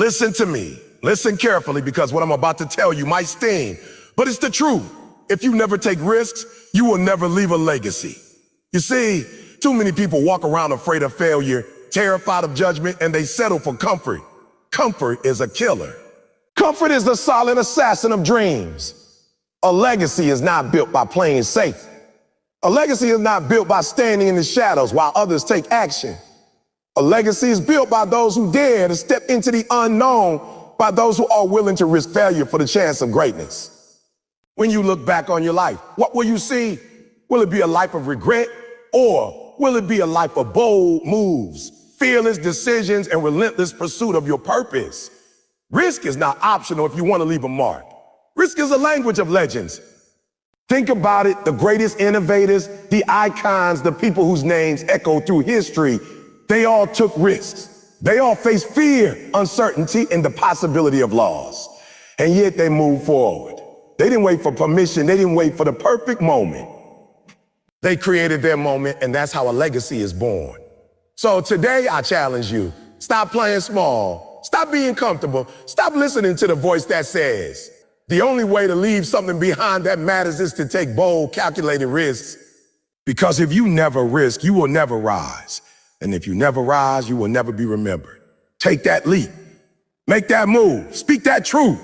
Listen to me. Listen carefully because what I'm about to tell you might sting, but it's the truth. If you never take risks, you will never leave a legacy. You see, too many people walk around afraid of failure, terrified of judgment, and they settle for comfort. Comfort is a killer. Comfort is the silent assassin of dreams. A legacy is not built by playing safe. A legacy is not built by standing in the shadows while others take action. A legacy is built by those who dare to step into the unknown, by those who are willing to risk failure for the chance of greatness. When you look back on your life, what will you see? Will it be a life of regret, or will it be a life of bold moves, fearless decisions, and relentless pursuit of your purpose? Risk is not optional if you want to leave a mark. Risk is a language of legends. Think about it, the greatest innovators, the icons, the people whose names echo through history, they all took risks. They all faced fear, uncertainty, and the possibility of loss. And yet they moved forward. They didn't wait for permission. They didn't wait for the perfect moment. They created their moment, and that's how a legacy is born. So today I challenge you, stop playing small. Stop being comfortable. Stop listening to the voice that says, the only way to leave something behind that matters is to take bold, calculated risks. Because if you never risk, you will never rise. And if you never rise, you will never be remembered. Take that leap. Make that move. Speak that truth.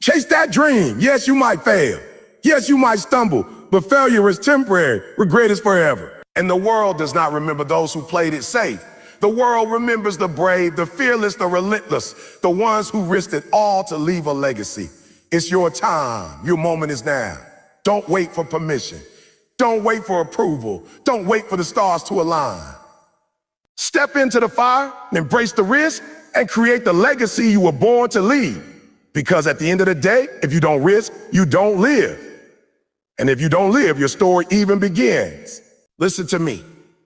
Chase that dream. Yes, you might fail. Yes, you might stumble. But failure is temporary. Regret is forever. And the world does not remember those who played it safe. The world remembers the brave, the fearless, the relentless, the ones who risked it all to leave a legacy. It's your time. Your moment is now. Don't wait for permission. Don't wait for approval. Don't wait for the stars to align. Step into the fire, embrace the risk, and create the legacy you were born to leave. Because at the end of the day, if you don't risk, you don't live. And if you don't live, your story even begins. Listen to me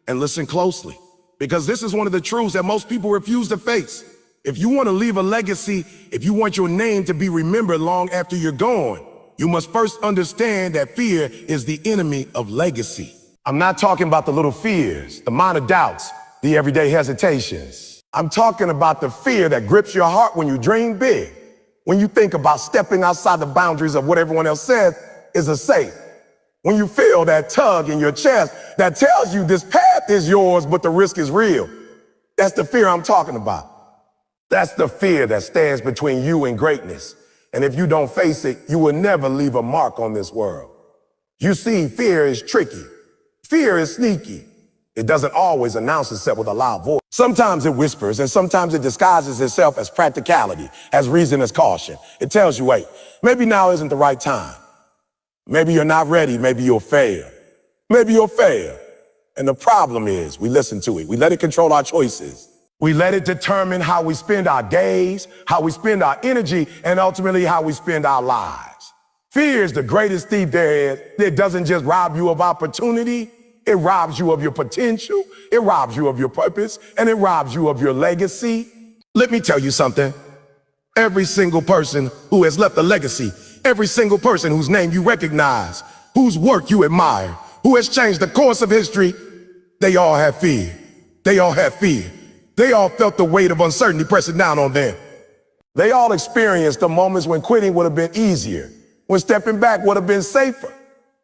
and listen closely, because this is one of the truths that most people refuse to face. If you want to leave a legacy, if you want your name to be remembered long after you're gone, you must first understand that fear is the enemy of legacy. I'm not talking about the little fears, the minor doubts, the everyday hesitations. I'm talking about the fear that grips your heart when you dream big, when you think about stepping outside the boundaries of what everyone else says is a safe. When you feel that tug in your chest that tells you this path is yours, but the risk is real. That's the fear I'm talking about. That's the fear that stands between you and greatness. And if you don't face it, you will never leave a mark on this world. You see, fear is tricky. Fear is sneaky. It doesn't always announce itself with a loud voice. Sometimes it whispers, and sometimes it disguises itself as practicality, as reason, as caution. It tells you, wait, maybe now isn't the right time. Maybe you're not ready. Maybe you'll fail. Maybe you'll fail. And the problem is we listen to it. We let it control our choices. We let it determine how we spend our days, how we spend our energy, and ultimately how we spend our lives. Fear is the greatest thief there is. It doesn't just rob you of opportunity. It robs you of your potential. It robs you of your purpose, and it robs you of your legacy. Let me tell you something. Every single person who has left a legacy, every single person whose name you recognize, whose work you admire, who has changed the course of history, they all have fear. They all have fear. They all felt the weight of uncertainty pressing down on them. They all experienced the moments when quitting would have been easier, when stepping back would have been safer,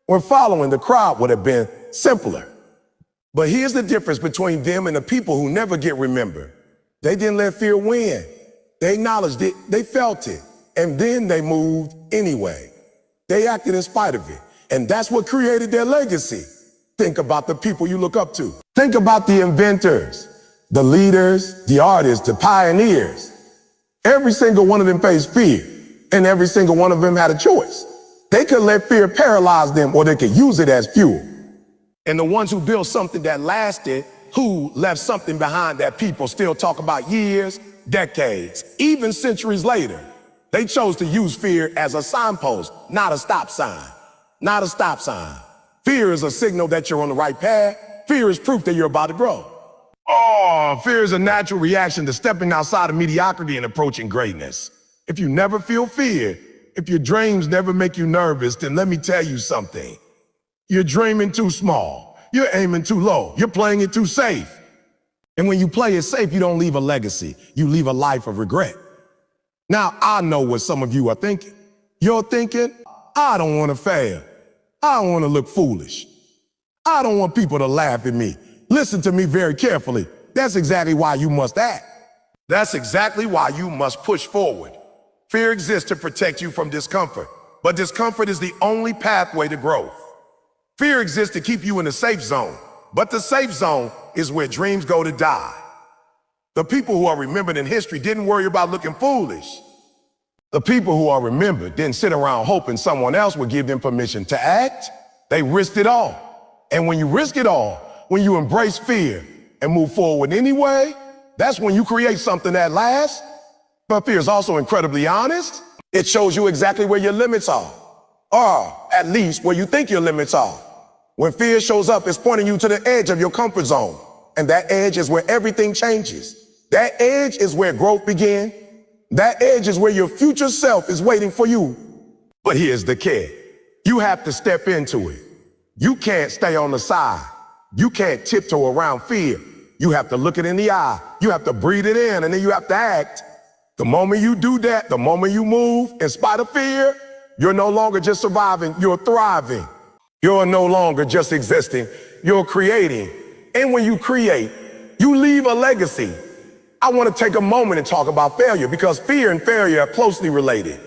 when following the crowd would have been simpler. But here's the difference between them and the people who never get remembered. They didn't let fear win. They acknowledged it, they felt it, and then they moved anyway. They acted in spite of it, and that's what created their legacy. Think about the people you look up to. Think about the inventors, the leaders, the artists, the pioneers. Every single one of them faced fear, and every single one of them had a choice. They could let fear paralyze them, or they could use it as fuel. And the ones who built something that lasted, who left something behind that people still talk about years, decades, even centuries later, they chose to use fear as a signpost, not a stop sign. Not a stop sign. Fear is a signal that you're on the right path. Fear is proof that you're about to grow. Oh, fear is a natural reaction to stepping outside of mediocrity and approaching greatness. If you never feel fear, if your dreams never make you nervous, then let me tell you something. You're dreaming too small. You're aiming too low. You're playing it too safe. And when you play it safe, you don't leave a legacy. You leave a life of regret. Now, I know what some of you are thinking. You're thinking, I don't want to fail. I don't want to look foolish. I don't want people to laugh at me. Listen to me very carefully. That's exactly why you must act. That's exactly why you must push forward. Fear exists to protect you from discomfort, but discomfort is the only pathway to growth. Fear exists to keep you in the safe zone, but the safe zone is where dreams go to die. The people who are remembered in history didn't worry about looking foolish. The people who are remembered didn't sit around hoping someone else would give them permission to act. They risked it all. And when you risk it all, when you embrace fear and move forward anyway, that's when you create something that lasts. But fear is also incredibly honest. It shows you exactly where your limits are, or at least where you think your limits are. When fear shows up, it's pointing you to the edge of your comfort zone. And that edge is where everything changes. That edge is where growth begins. That edge is where your future self is waiting for you. But here's the key. You have to step into it. You can't stay on the side. You can't tiptoe around fear. You have to look it in the eye. You have to breathe it in, and then you have to act. The moment you do that, the moment you move, in spite of fear, you're no longer just surviving, you're thriving. You're no longer just existing, you're creating. And when you create, you leave a legacy. I want to take a moment and talk about failure because fear and failure are closely related.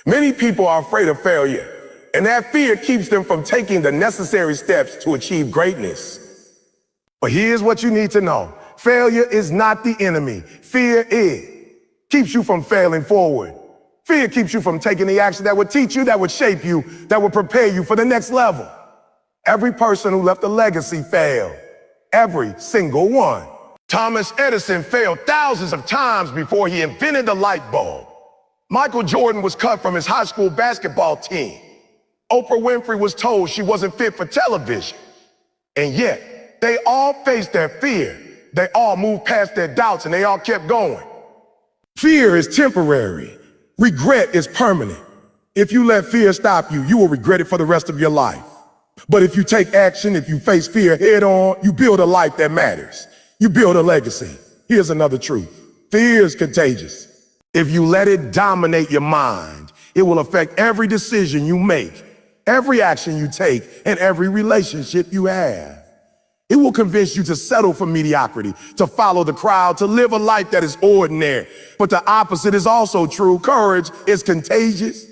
Many people are afraid of failure, and that fear keeps them from taking the necessary steps to achieve greatness. But here's what you need to know. Failure is not the enemy. Fear is. Keeps you from failing forward. Fear keeps you from taking the action that would teach you, that would shape you, that would prepare you for the next level. Every person who left a legacy failed. Every single one. Thomas Edison failed thousands of times before he invented the light bulb. Michael Jordan was cut from his high school basketball team. Oprah Winfrey was told she wasn't fit for television. And yet, they all faced their fear. They all moved past their doubts and they all kept going. Fear is temporary. Regret is permanent. If you let fear stop you, you will regret it for the rest of your life. But if you take action, if you face fear head on, you build a life that matters. You build a legacy. Here's another truth. Fear is contagious. If you let it dominate your mind, it will affect every decision you make, every action you take, and every relationship you have. It will convince you to settle for mediocrity, to follow the crowd, to live a life that is ordinary. But the opposite is also true. Courage is contagious.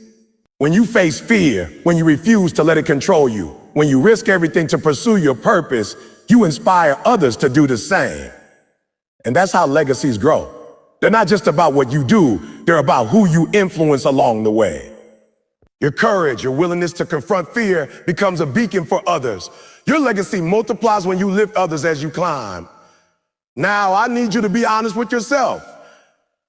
When you face fear, when you refuse to let it control you, when you risk everything to pursue your purpose, you inspire others to do the same. And that's how legacies grow. They're not just about what you do, they're about who you influence along the way. Your courage, your willingness to confront fear becomes a beacon for others. Your legacy multiplies when you lift others as you climb. Now, I need you to be honest with yourself.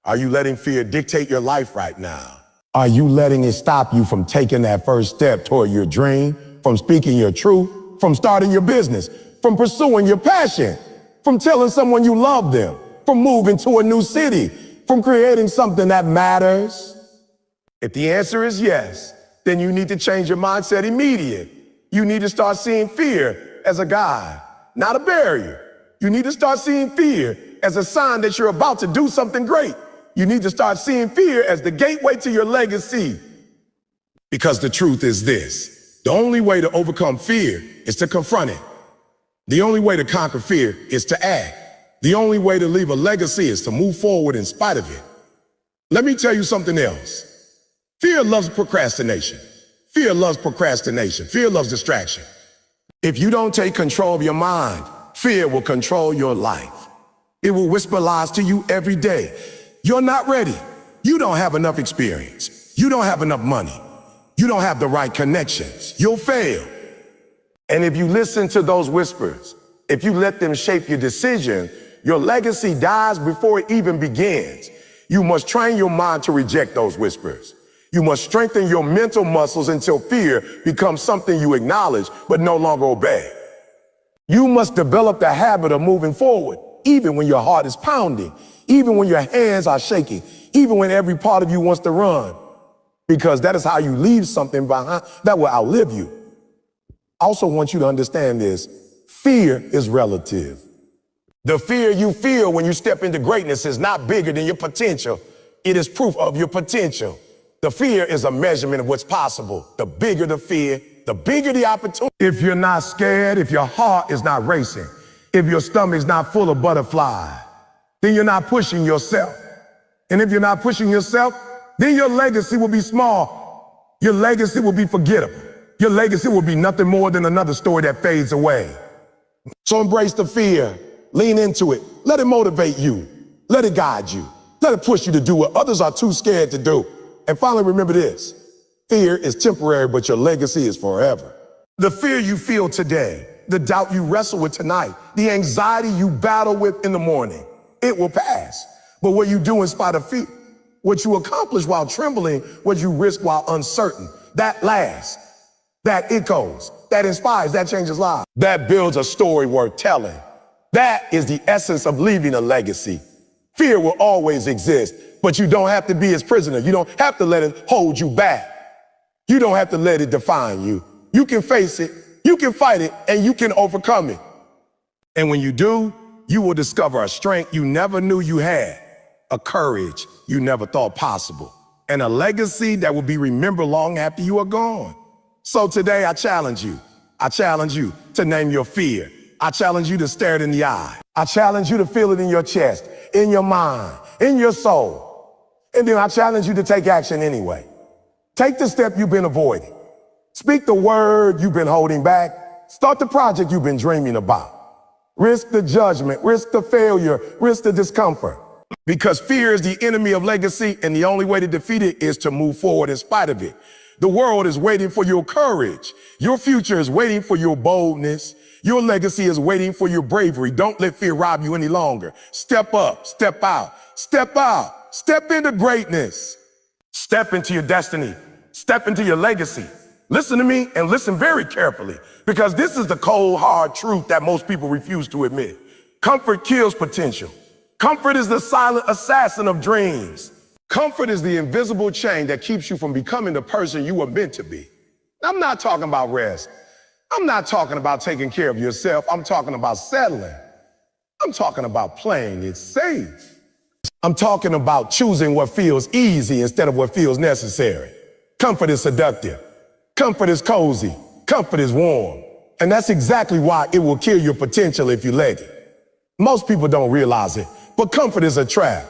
Are you letting fear dictate your life right now? Are you letting it stop you from taking that first step toward your dream, from speaking your truth, from starting your business, from pursuing your passion, from telling someone you love them, from moving to a new city, from creating something that matters? If the answer is yes, then you need to change your mindset immediately. You need to start seeing fear as a guide, not a barrier. You need to start seeing fear as a sign that you're about to do something great. You need to start seeing fear as the gateway to your legacy. Because the truth is this: the only way to overcome fear is to confront it. The only way to conquer fear is to act. The only way to leave a legacy is to move forward in spite of it. Let me tell you something else. Fear loves procrastination. Fear loves procrastination. Fear loves distraction. If you don't take control of your mind, fear will control your life. It will whisper lies to you every day. You're not ready. You don't have enough experience. You don't have enough money. You don't have the right connections. You'll fail. And if you listen to those whispers, if you let them shape your decision, your legacy dies before it even begins. You must train your mind to reject those whispers. You must strengthen your mental muscles until fear becomes something you acknowledge but no longer obey. You must develop the habit of moving forward, even when your heart is pounding, even when your hands are shaking, even when every part of you wants to run, because that is how you leave something behind that will outlive you. I also want you to understand this: fear is relative. The fear you feel when you step into greatness is not bigger than your potential. It is proof of your potential. The fear is a measurement of what's possible. The bigger the fear, the bigger the opportunity. If you're not scared, if your heart is not racing, if your stomach's not full of butterflies, then you're not pushing yourself. And if you're not pushing yourself, then your legacy will be small. Your legacy will be forgettable. Your legacy will be nothing more than another story that fades away. So embrace the fear. Lean into it. Let it motivate you. Let it guide you. Let it push you to do what others are too scared to do. And finally, remember this. Fear is temporary, but your legacy is forever. The fear you feel today, the doubt you wrestle with tonight, the anxiety you battle with in the morning, it will pass. But what you do in spite of fear, what you accomplish while trembling, what you risk while uncertain, that lasts, that echoes, that inspires, that changes lives. That builds a story worth telling. That is the essence of leaving a legacy. Fear will always exist, but you don't have to be its prisoner. You don't have to let it hold you back. You don't have to let it define you. You can face it, you can fight it, and you can overcome it. And when you do, you will discover a strength you never knew you had, a courage you never thought possible, and a legacy that will be remembered long after you are gone. So today I challenge you. I challenge you to name your fear. I challenge you to stare it in the eye. I challenge you to feel it in your chest, in your mind, in your soul. And then I challenge you to take action anyway. Take the step you've been avoiding. Speak the word you've been holding back. Start the project you've been dreaming about. Risk the judgment, risk the failure, risk the discomfort. Because fear is the enemy of legacy, and the only way to defeat it is to move forward in spite of it. The world is waiting for your courage. Your future is waiting for your boldness. Your legacy is waiting for your bravery. Don't let fear rob you any longer. Step up, step out, step into greatness. Step into your destiny. Step into your legacy. Listen to me and listen very carefully, because this is the cold, hard truth that most people refuse to admit. Comfort kills potential. Comfort is the silent assassin of dreams. Comfort is the invisible chain that keeps you from becoming the person you were meant to be. I'm not talking about rest. I'm not talking about taking care of yourself. I'm talking about settling. I'm talking about playing it safe. I'm talking about choosing what feels easy instead of what feels necessary. Comfort is seductive. Comfort is cozy. Comfort is warm. And that's exactly why it will kill your potential if you let it. Most people don't realize it, but comfort is a trap.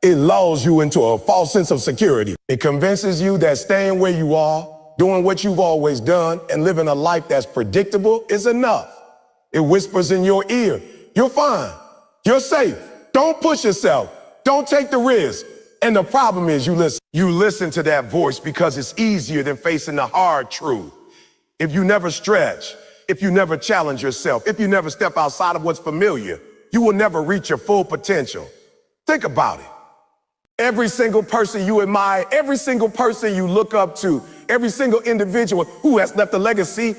It lulls you into a false sense of security. It convinces you that staying where you are, doing what you've always done, and living a life that's predictable is enough. It whispers in your ear, you're fine, you're safe, don't push yourself, don't take the risk. And the problem is you listen. You listen to that voice because it's easier than facing the hard truth. If you never stretch, if you never challenge yourself, if you never step outside of what's familiar, you will never reach your full potential. Think about it. Every single person you admire, every single person you look up to, every single individual who has left a legacy,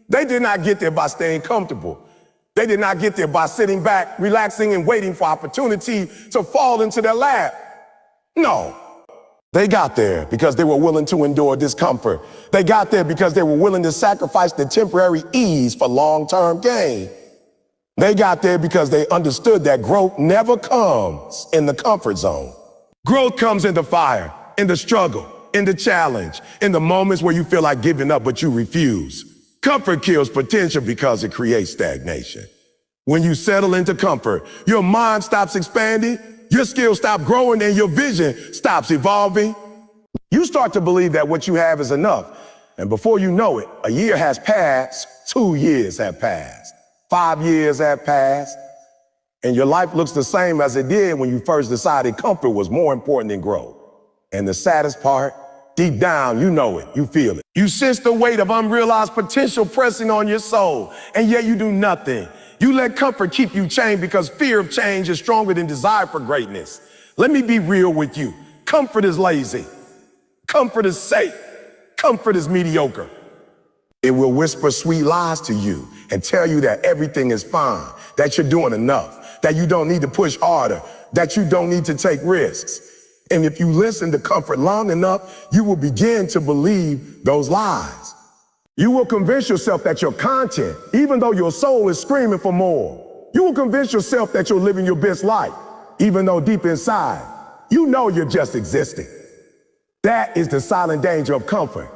they did not get there by staying comfortable. They did not get there by sitting back, relaxing, and waiting for opportunity to fall into their lap. No. They got there because they were willing to endure discomfort. They got there because they were willing to sacrifice the temporary ease for long-term gain. They got there because they understood that growth never comes in the comfort zone. Growth comes in the fire, in the struggle, in the challenge, in the moments where you feel like giving up, but you refuse. Comfort kills potential because it creates stagnation. When you settle into comfort, your mind stops expanding, your skills stop growing, and your vision stops evolving. You start to believe that what you have is enough. And before you know it, a year has passed, 2 years have passed, 5 years have passed, and your life looks the same as it did when you first decided comfort was more important than growth. And the saddest part, deep down, you know it, you feel it. You sense the weight of unrealized potential pressing on your soul, and yet you do nothing. You let comfort keep you chained because fear of change is stronger than desire for greatness. Let me be real with you. Comfort is lazy. Comfort is safe. Comfort is mediocre. It will whisper sweet lies to you and tell you that everything is fine, that you're doing enough, that you don't need to push harder, that you don't need to take risks. And if you listen to comfort long enough, you will begin to believe those lies. You will convince yourself that you're content, even though your soul is screaming for more. You will convince yourself that you're living your best life, even though deep inside, You know you're just existing. That is the silent danger of comfort.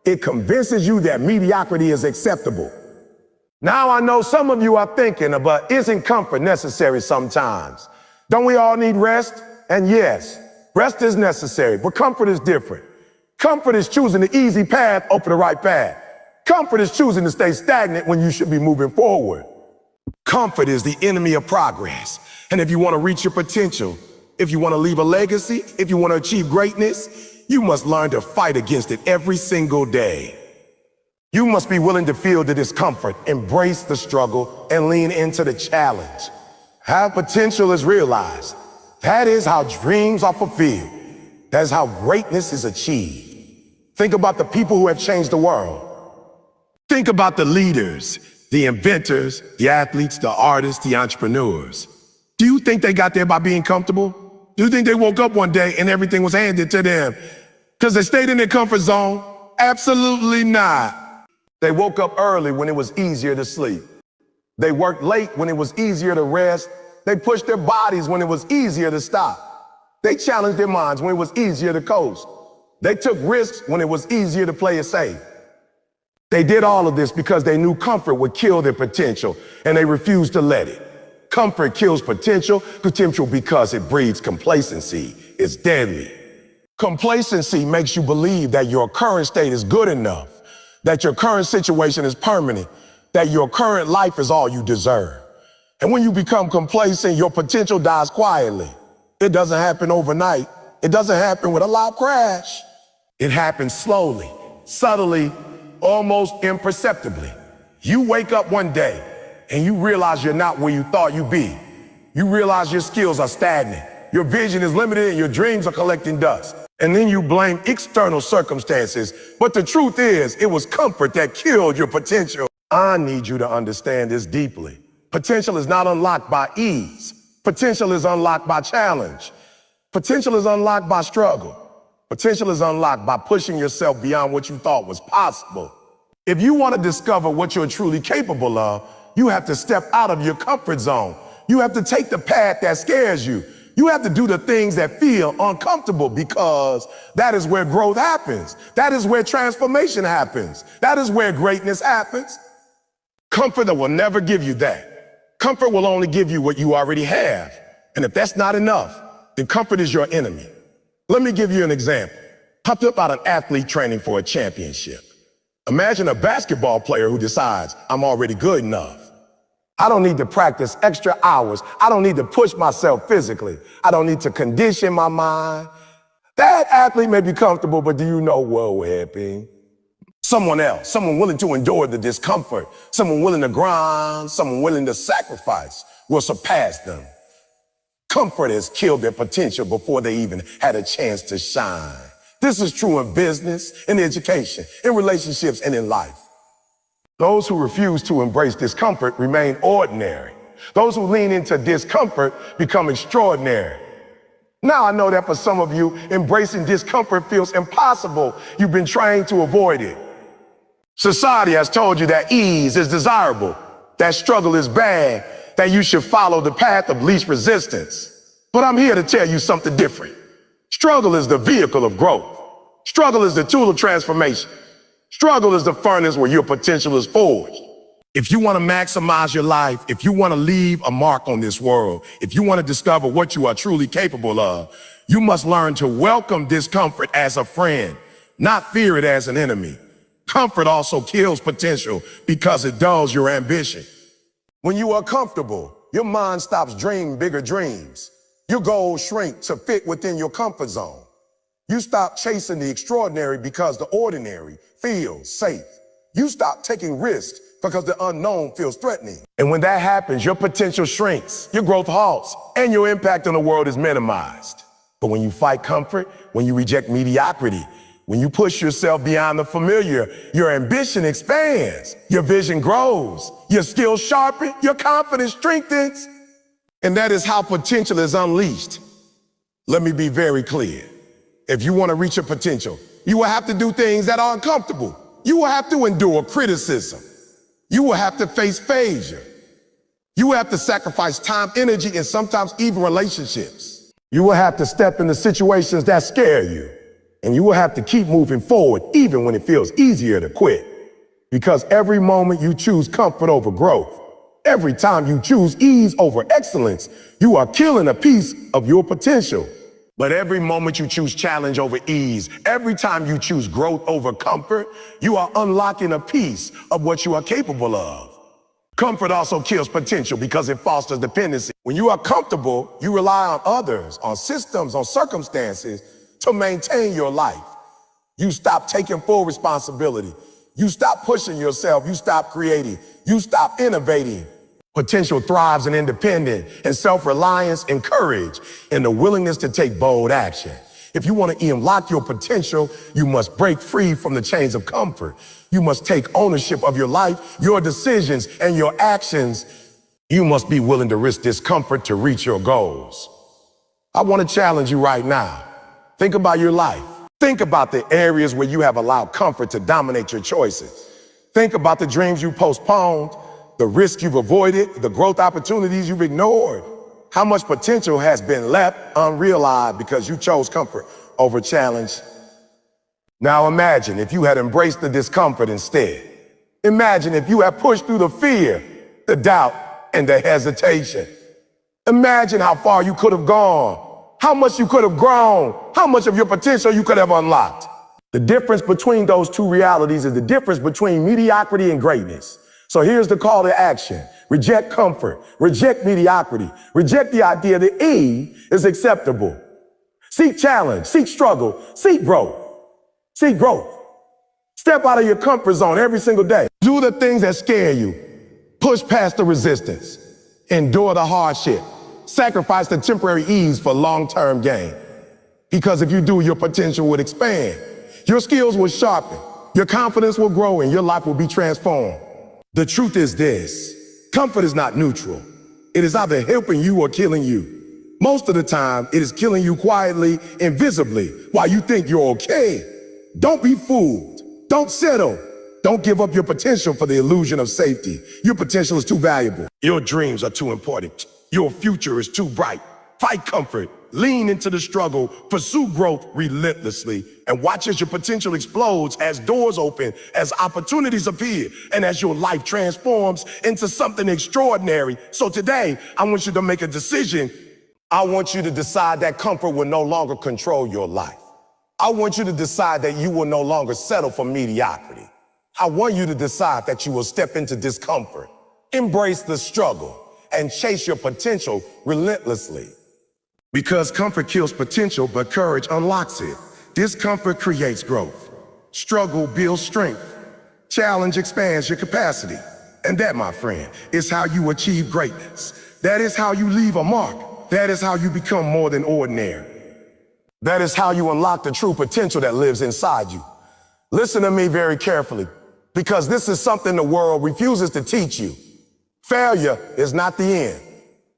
It convinces you that mediocrity is acceptable. Now I know some of you are thinking, but isn't comfort necessary sometimes? Don't we all need rest? And yes, rest is necessary, but comfort is different. Comfort is choosing the easy path over the right path. Comfort is choosing to stay stagnant when you should be moving forward. Comfort is the enemy of progress. And if you want to reach your potential, if you want to leave a legacy, if you want to achieve greatness, you must learn to fight against it every single day. You must be willing to feel the discomfort, embrace the struggle, and lean into the challenge. How potential is realized. That is how dreams are fulfilled. That is how greatness is achieved. Think about the people who have changed the world. Think about the leaders, the inventors, the athletes, the artists, the entrepreneurs. Do you think they got there by being comfortable? Do you think they woke up one day and everything was handed to them because they stayed in their comfort zone? Absolutely not. They woke up early when it was easier to sleep. They worked late when it was easier to rest. They pushed their bodies when it was easier to stop. They challenged their minds when it was easier to coast. They took risks when it was easier to play it safe. They did all of this because they knew comfort would kill their potential, and they refused to let it. Comfort kills potential because it breeds complacency. It's deadly. Complacency makes you believe that your current state is good enough, that your current situation is permanent, that your current life is all you deserve. And when you become complacent, your potential dies quietly. It doesn't happen overnight. It doesn't happen with a loud crash. It happens slowly, subtly, almost imperceptibly. You wake up one day and you realize you're not where you thought you'd be. You realize your skills are stagnant, your vision is limited, and your dreams are collecting dust. And then you blame external circumstances. But the truth is, it was comfort that killed your potential. I need you to understand this deeply. Potential is not unlocked by ease. Potential is unlocked by challenge. Potential is unlocked by struggle. Potential is unlocked by pushing yourself beyond what you thought was possible. If you want to discover what you're truly capable of, you have to step out of your comfort zone. You have to take the path that scares you. You have to do the things that feel uncomfortable, because that is where growth happens. That is where transformation happens. That is where greatness happens. Comfort will never give you that. Comfort will only give you what you already have. And if that's not enough, then comfort is your enemy. Let me give you an example. Think about an athlete training for a championship. Imagine a basketball player who decides, I'm already good enough. I don't need to practice extra hours. I don't need to push myself physically. I don't need to condition my mind. That athlete may be comfortable, but do you know what will happen? Someone else, someone willing to endure the discomfort, someone willing to grind, someone willing to sacrifice will surpass them. Comfort has killed their potential before they even had a chance to shine. This is true in business, in education, in relationships, and in life. Those who refuse to embrace discomfort remain ordinary. Those who lean into discomfort become extraordinary. Now I know that for some of you, embracing discomfort feels impossible. You've been trained to avoid it. Society has told you that ease is desirable, that struggle is bad, that you should follow the path of least resistance. But I'm here to tell you something different. Struggle is the vehicle of growth. Struggle is the tool of transformation. Struggle is the furnace where your potential is forged. If you want to maximize your life, if you want to leave a mark on this world, if you want to discover what you are truly capable of, you must learn to welcome discomfort as a friend, not fear it as an enemy. Comfort also kills potential because it dulls your ambition. When you are comfortable, your mind stops dreaming bigger dreams. Your goals shrink to fit within your comfort zone. You stop chasing the extraordinary because the ordinary feels safe. You stop taking risks because the unknown feels threatening. And when that happens, your potential shrinks, your growth halts, and your impact on the world is minimized. But when you fight comfort, when you reject mediocrity, when you push yourself beyond the familiar, your ambition expands, your vision grows, your skills sharpen, your confidence strengthens. And that is how potential is unleashed. Let me be very clear. If you want to reach your potential, you will have to do things that are uncomfortable. You will have to endure criticism. You will have to face failure. You will have to sacrifice time, energy, and sometimes even relationships. You will have to step into situations that scare you. And you will have to keep moving forward even when it feels easier to quit. Because every moment you choose comfort over growth, every time you choose ease over excellence, you are killing a piece of your potential. But every moment you choose challenge over ease, every time you choose growth over comfort, you are unlocking a piece of what you are capable of. Comfort also kills potential because it fosters dependency. When you are comfortable, you rely on others, on systems, on circumstances to maintain your life. You stop taking full responsibility. You stop pushing yourself. You stop creating. You stop innovating. Potential thrives in independence and self-reliance and courage and the willingness to take bold action. If you want to unlock your potential, you must break free from the chains of comfort. You must take ownership of your life, your decisions, and your actions. You must be willing to risk discomfort to reach your goals. I want to challenge you right now. Think about your life. Think about the areas where you have allowed comfort to dominate your choices. Think about the dreams you postponed, the risks you've avoided, the growth opportunities you've ignored. How much potential has been left unrealized because you chose comfort over challenge? Now imagine if you had embraced the discomfort instead. Imagine if you had pushed through the fear, the doubt, and the hesitation. Imagine how far you could have gone, how much you could have grown, how much of your potential you could have unlocked. The difference between those two realities is the difference between mediocrity and greatness. So here's the call to action. Reject comfort, reject mediocrity, reject the idea that E is acceptable. Seek challenge, seek struggle, seek growth. Seek growth. Step out of your comfort zone every single day. Do the things that scare you. Push past the resistance. Endure the hardship. Sacrifice the temporary ease for long-term gain. Because if you do, your potential would expand. Your skills will sharpen. Your confidence will grow and your life will be transformed. The truth is this: comfort is not neutral. It is either helping you or killing you. Most of the time, it is killing you quietly, invisibly, while you think you're okay. Don't be fooled. Don't settle. Don't give up your potential for the illusion of safety. Your potential is too valuable. Your dreams are too important. Your future is too bright. Fight comfort. Lean into the struggle. Pursue growth relentlessly. And watch as your potential explodes, as doors open, as opportunities appear, and as your life transforms into something extraordinary. So today, I want you to make a decision. I want you to decide that comfort will no longer control your life. I want you to decide that you will no longer settle for mediocrity. I want you to decide that you will step into discomfort, embrace the struggle, and chase your potential relentlessly. Because comfort kills potential, but courage unlocks it. Discomfort creates growth. Struggle builds strength. Challenge expands your capacity. And that, my friend, is how you achieve greatness. That is how you leave a mark. That is how you become more than ordinary. That is how you unlock the true potential that lives inside you. Listen to me very carefully, because this is something the world refuses to teach you. Failure is not the end.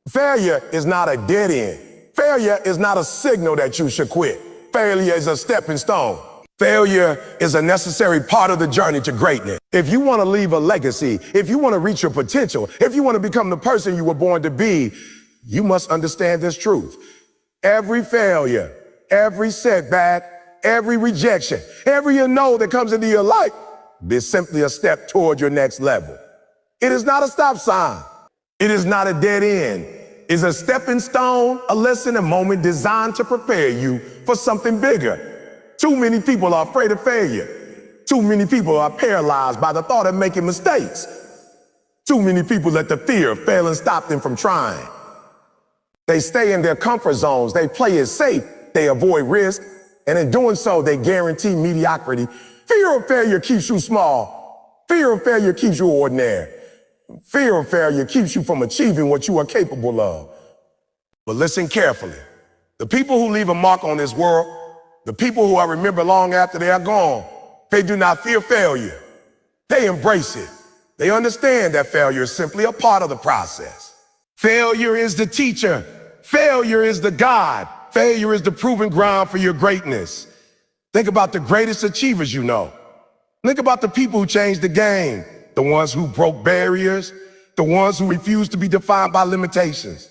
Failure is not a dead end. Failure is not a signal that you should quit. Failure is a stepping stone. Failure is a necessary part of the journey to greatness. If you want to leave a legacy, if you want to reach your potential, if you want to become the person you were born to be, you must understand this truth. Every failure, every setback, every rejection, every no that comes into your life is simply a step toward your next level. It is not a stop sign. It is not a dead end. It's a stepping stone, a lesson, a moment designed to prepare you for something bigger. Too many people are afraid of failure. Too many people are paralyzed by the thought of making mistakes. Too many people let the fear of failing stop them from trying. They stay in their comfort zones. They play it safe. They avoid risk. And in doing so, they guarantee mediocrity. Fear of failure keeps you small. Fear of failure keeps you ordinary. Fear of failure keeps you from achieving what you are capable of. But listen carefully. The people who leave a mark on this world, the people who are remembered long after they are gone, they do not fear failure. They embrace it. They understand that failure is simply a part of the process. Failure is the teacher. Failure is the guide. Failure is the proving ground for your greatness. Think about the greatest achievers you know. Think about the people who changed the game, the ones who broke barriers, the ones who refused to be defined by limitations.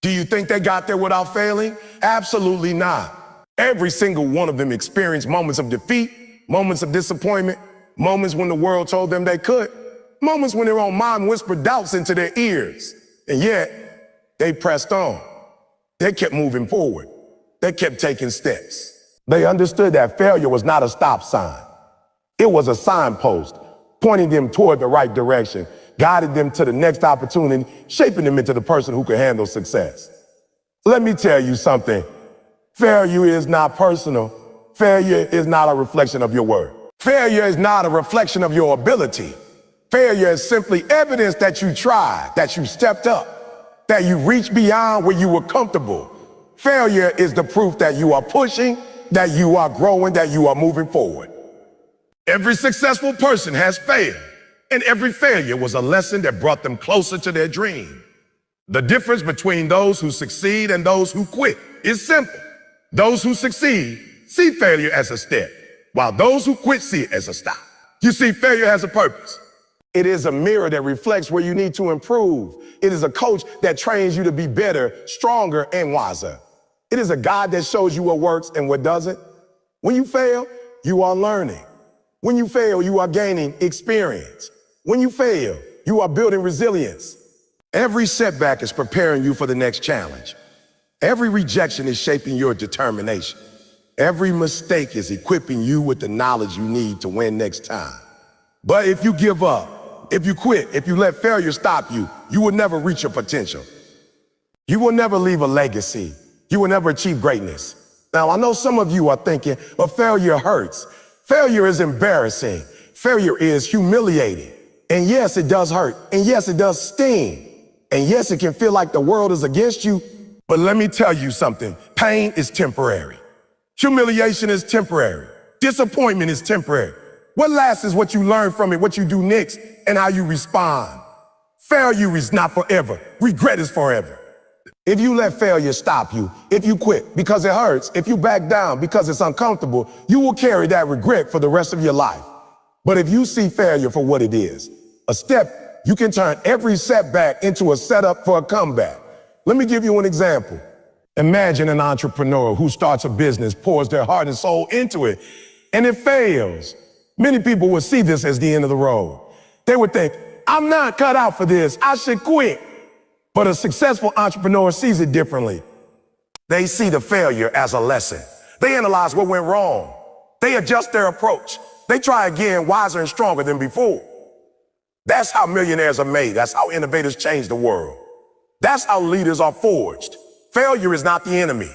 Do you think they got there without failing? Absolutely not. Every single one of them experienced moments of defeat, moments of disappointment, moments when the world told them they could, moments when their own mind whispered doubts into their ears. And yet, they pressed on. They kept moving forward. They kept taking steps. They understood that failure was not a stop sign. It was a signpost, pointing them toward the right direction, guided them to the next opportunity, shaping them into the person who could handle success. Let me tell you something. Failure is not personal. Failure is not a reflection of your worth. Failure is not a reflection of your ability. Failure is simply evidence that you tried, that you stepped up, that you reached beyond where you were comfortable. Failure is the proof that you are pushing, that you are growing, that you are moving forward. Every successful person has failed, and every failure was a lesson that brought them closer to their dream. The difference between those who succeed and those who quit is simple. Those who succeed see failure as a step, while those who quit see it as a stop. You see, failure has a purpose. It is a mirror that reflects where you need to improve. It is a coach that trains you to be better, stronger, and wiser. It is a guide that shows you what works and what doesn't. When you fail, you are learning. When you fail, you are gaining experience. When you fail, you are building resilience. Every setback is preparing you for the next challenge. Every rejection is shaping your determination. Every mistake is equipping you with the knowledge you need to win next time. But if you give up, if you quit, if you let failure stop you, you will never reach your potential. You will never leave a legacy. You will never achieve greatness. Now, I know some of you are thinking, but failure hurts. Failure is embarrassing. Failure is humiliating. And yes, it does hurt. And yes, it does sting. And yes, it can feel like the world is against you. But let me tell you something. Pain is temporary. Humiliation is temporary. Disappointment is temporary. What lasts is what you learn from it, what you do next, and how you respond. Failure is not forever. Regret is forever. If you let failure stop you, if you quit because it hurts, if you back down because it's uncomfortable, you will carry that regret for the rest of your life. But if you see failure for what it is, a step, you can turn every setback into a setup for a comeback. Let me give you an example. Imagine an entrepreneur who starts a business, pours their heart and soul into it, and it fails. Many people would see this as the end of the road. They would think, I'm not cut out for this, I should quit. But a successful entrepreneur sees it differently. They see the failure as a lesson. They analyze what went wrong. They adjust their approach. They try again, wiser and stronger than before. That's how millionaires are made. That's how innovators change the world. That's how leaders are forged. Failure is not the enemy.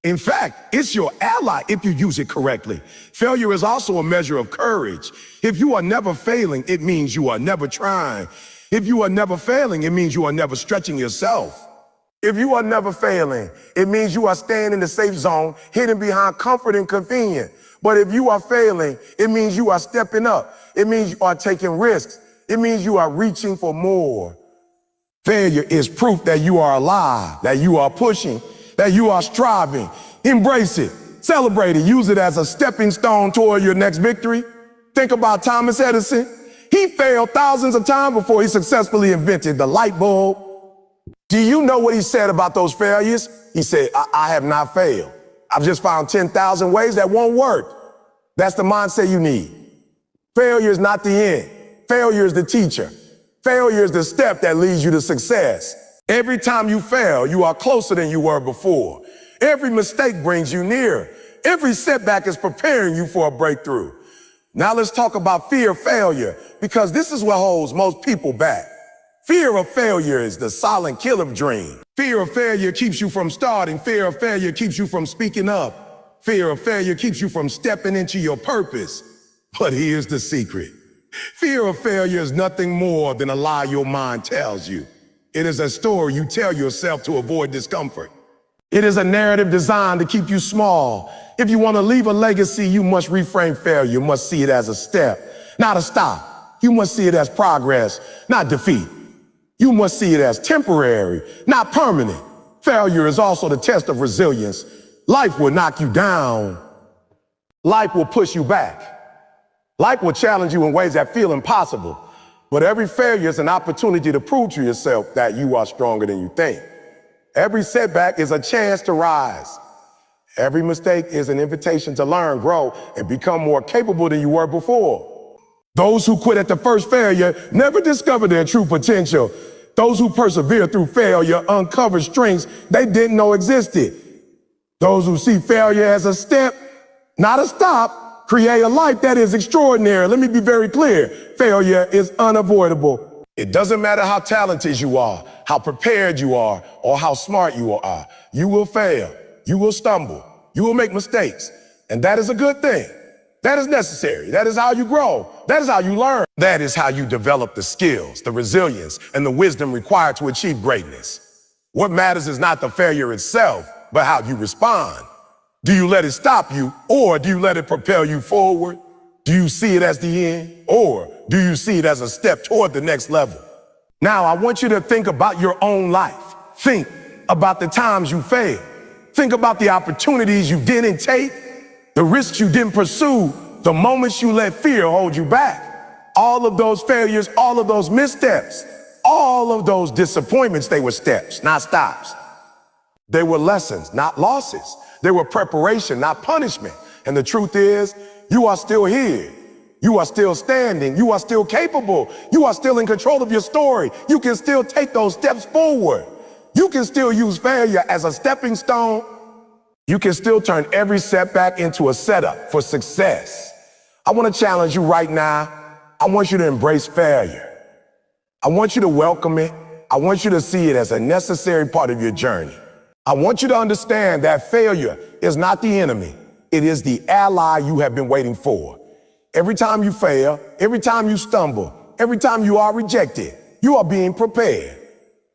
In fact, it's your ally if you use it correctly. Failure is also a measure of courage. If you are never failing, it means you are never trying. If you are never failing, it means you are never stretching yourself. If you are never failing, it means you are staying in the safe zone, hidden behind comfort and convenience. But if you are failing, it means you are stepping up. It means you are taking risks. It means you are reaching for more. Failure is proof that you are alive, that you are pushing, that you are striving. Embrace it, celebrate it, use it as a stepping stone toward your next victory. Think about Thomas Edison. He failed thousands of times before he successfully invented the light bulb. Do you know what he said about those failures? He said, I have not failed. I've just found 10,000 ways that won't work. That's the mindset you need. Failure is not the end. Failure is the teacher. Failure is the step that leads you to success. Every time you fail, you are closer than you were before. Every mistake brings you nearer. Every setback is preparing you for a breakthrough. Now let's talk about fear of failure, because this is what holds most people back. Fear of failure is the silent killer of dreams. Fear of failure keeps you from starting. Fear of failure keeps you from speaking up. Fear of failure keeps you from stepping into your purpose. But here's the secret. Fear of failure is nothing more than a lie your mind tells you. It is a story you tell yourself to avoid discomfort. It is a narrative designed to keep you small. If you want to leave a legacy, you must reframe failure. You must see it as a step, not a stop. You must see it as progress, not defeat. You must see it as temporary, not permanent. Failure is also the test of resilience. Life will knock you down. Life will push you back. Life will challenge you in ways that feel impossible. But every failure is an opportunity to prove to yourself that you are stronger than you think. Every setback is a chance to rise. Every mistake is an invitation to learn, grow, and become more capable than you were before. Those who quit at the first failure never discover their true potential. Those who persevere through failure uncover strengths they didn't know existed. Those who see failure as a step, not a stop, create a life that is extraordinary. Let me be very clear. Failure is unavoidable. It doesn't matter how talented you are, how prepared you are, or how smart you are. You will fail. You will stumble. You will make mistakes. And that is a good thing. That is necessary. That is how you grow. That is how you learn. That is how you develop the skills, the resilience, and the wisdom required to achieve greatness. What matters is not the failure itself, but how you respond. Do you let it stop you, or do you let it propel you forward? Do you see it as the end, or do you see it as a step toward the next level? Now, I want you to think about your own life. Think about the times you failed. Think about the opportunities you didn't take, the risks you didn't pursue, the moments you let fear hold you back. All of those failures, all of those missteps, all of those disappointments, they were steps, not stops. They were lessons, not losses. They were preparation, not punishment. And the truth is, you are still here. You are still standing. You are still capable. You are still in control of your story. You can still take those steps forward. You can still use failure as a stepping stone. You can still turn every setback into a setup for success. I want to challenge you right now. I want you to embrace failure. I want you to welcome it. I want you to see it as a necessary part of your journey. I want you to understand that failure is not the enemy. It is the ally you have been waiting for. Every time you fail, every time you stumble, every time you are rejected, you are being prepared.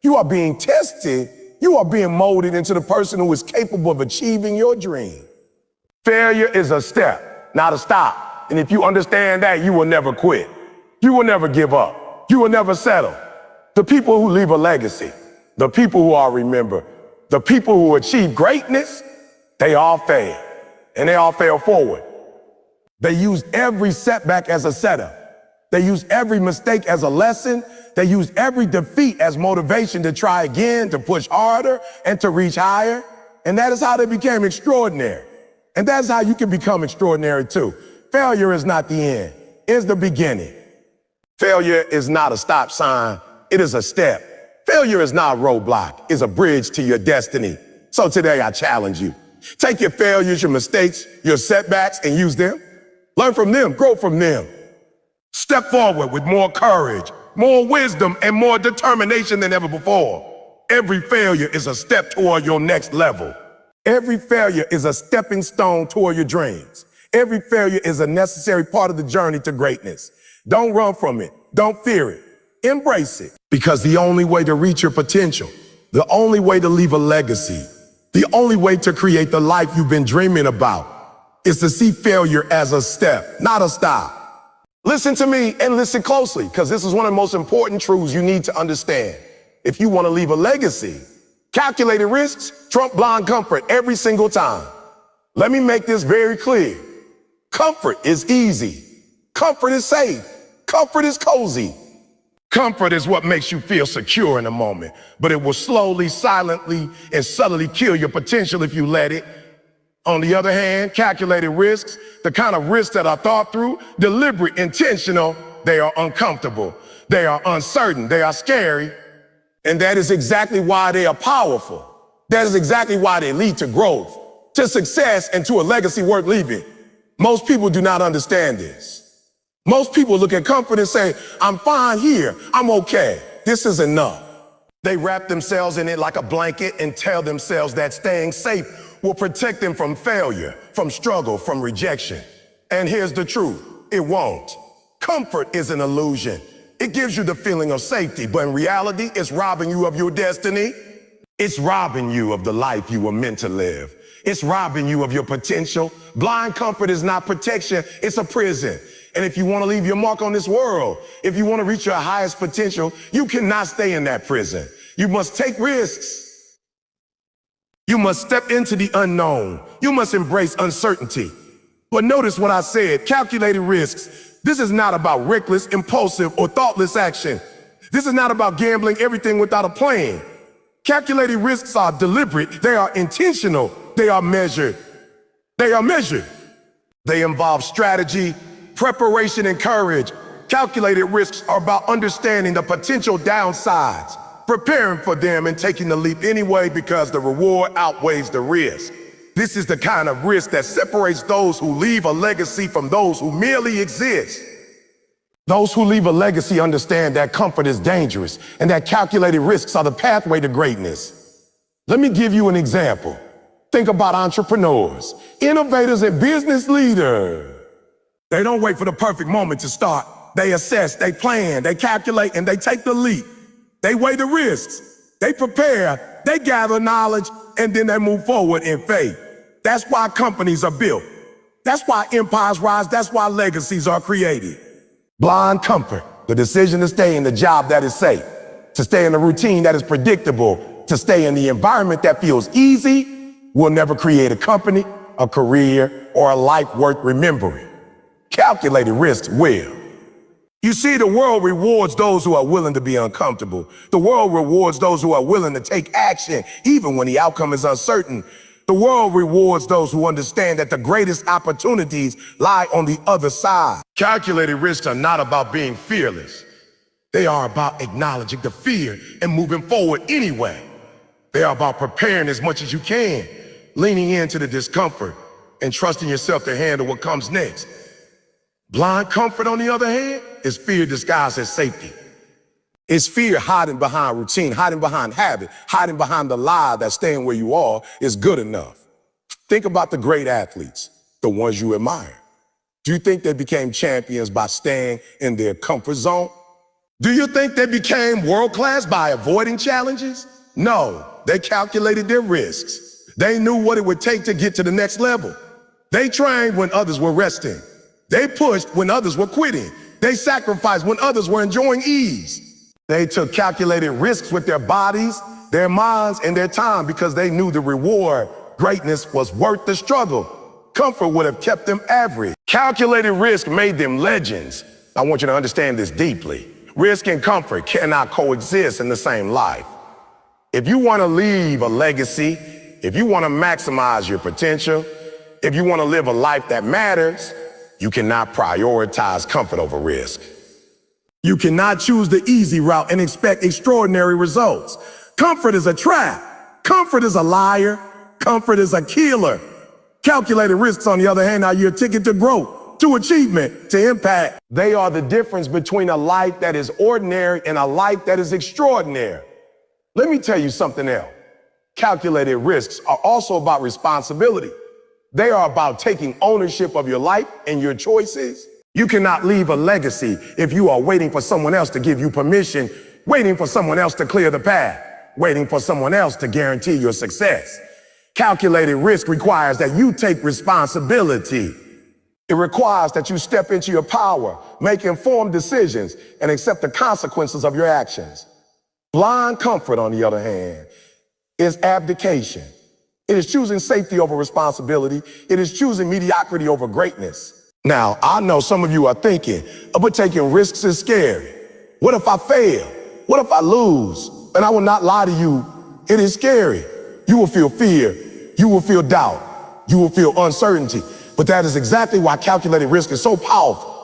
You are being tested. You are being molded into the person who is capable of achieving your dream. Failure is a step, not a stop. And if you understand that, you will never quit. You will never give up. You will never settle. The people who leave a legacy, the people who are remembered, the people who achieve greatness, they all fail. And they all fail forward. They use every setback as a setup. They use every mistake as a lesson. They use every defeat as motivation to try again, to push harder, and to reach higher. And that is how they became extraordinary. And that's how you can become extraordinary too. Failure is not the end. It's the beginning. Failure is not a stop sign. It is a step. Failure is not a roadblock. It's a bridge to your destiny. So today I challenge you. Take your failures, your mistakes, your setbacks, and use them. Learn from them, grow from them. Step forward with more courage, more wisdom, and more determination than ever before. Every failure is a step toward your next level. Every failure is a stepping stone toward your dreams. Every failure is a necessary part of the journey to greatness. Don't run from it. Don't fear it. Embrace it. Because the only way to reach your potential, the only way to leave a legacy, the only way to create the life you've been dreaming about is to see failure as a step, not a stop. Listen to me and listen closely, because this is one of the most important truths you need to understand. If you want to leave a legacy, calculated risks trump blind comfort every single time. Let me make this very clear. Comfort is easy. Comfort is safe. Comfort is cozy. Comfort is what makes you feel secure in a moment, but it will slowly, silently, and subtly kill your potential if you let it. On the other hand, calculated risks, the kind of risks that are thought through, deliberate, intentional, they are uncomfortable. They are uncertain. They are scary. And that is exactly why they are powerful. That is exactly why they lead to growth, to success, and to a legacy worth leaving. Most people do not understand this. Most people look at comfort and say, I'm fine here. I'm okay. This is enough. They wrap themselves in it like a blanket and tell themselves that staying safe will protect them from failure, from struggle, from rejection. And here's the truth, it won't. Comfort is an illusion. It gives you the feeling of safety, but in reality, it's robbing you of your destiny. It's robbing you of the life you were meant to live. It's robbing you of your potential. Blind comfort is not protection, it's a prison. And if you want to leave your mark on this world, if you want to reach your highest potential, you cannot stay in that prison. You must take risks. You must step into the unknown. You must embrace uncertainty. But notice what I said, calculated risks. This is not about reckless, impulsive, or thoughtless action. This is not about gambling everything without a plan. Calculated risks are deliberate, they are intentional, they are measured. They are measured. They involve strategy, preparation, and courage. Calculated risks are about understanding the potential downsides, preparing for them, and taking the leap anyway because the reward outweighs the risk. This is the kind of risk that separates those who leave a legacy from those who merely exist. Those who leave a legacy understand that comfort is dangerous and that calculated risks are the pathway to greatness. Let me give you an example. Think about entrepreneurs, innovators, and business leaders. They don't wait for the perfect moment to start. They assess, they plan, they calculate, and they take the leap. They weigh the risks. They prepare, they gather knowledge, and then they move forward in faith. That's why companies are built. That's why empires rise. That's why legacies are created. Blind comfort, the decision to stay in the job that is safe, to stay in the routine that is predictable, to stay in the environment that feels easy, will never create a company, a career, or a life worth remembering. Calculated risks will. You see, the world rewards those who are willing to be uncomfortable. The world rewards those who are willing to take action, even when the outcome is uncertain. The world rewards those who understand that the greatest opportunities lie on the other side. Calculated risks are not about being fearless. They are about acknowledging the fear and moving forward anyway. They are about preparing as much as you can, leaning into the discomfort, and trusting yourself to handle what comes next. Blind comfort, on the other hand, is fear disguised as safety. It's fear hiding behind routine, hiding behind habit, hiding behind the lie that staying where you are is good enough. Think about the great athletes, the ones you admire. Do you think they became champions by staying in their comfort zone? Do you think they became world-class by avoiding challenges? No, they calculated their risks. They knew what it would take to get to the next level. They trained when others were resting. They pushed when others were quitting. They sacrificed when others were enjoying ease. They took calculated risks with their bodies, their minds, and their time because they knew the reward, greatness, was worth the struggle. Comfort would have kept them average. Calculated risk made them legends. I want you to understand this deeply. Risk and comfort cannot coexist in the same life. If you want to leave a legacy, if you want to maximize your potential, if you want to live a life that matters, you cannot prioritize comfort over risk. You cannot choose the easy route and expect extraordinary results. Comfort is a trap. Comfort is a liar. Comfort is a killer. Calculated risks, on the other hand, are your ticket to growth, to achievement, to impact. They are the difference between a life that is ordinary and a life that is extraordinary. Let me tell you something else. Calculated risks are also about responsibility. They are about taking ownership of your life and your choices. You cannot leave a legacy if you are waiting for someone else to give you permission, waiting for someone else to clear the path, waiting for someone else to guarantee your success. Calculated risk requires that you take responsibility. It requires that you step into your power, make informed decisions, and accept the consequences of your actions. Blind comfort, on the other hand, is abdication. It is choosing safety over responsibility. It is choosing mediocrity over greatness. Now, I know some of you are thinking, but taking risks is scary. What if I fail? What if I lose? And I will not lie to you, it is scary. You will feel fear. You will feel doubt. You will feel uncertainty. But that is exactly why calculated risk is so powerful.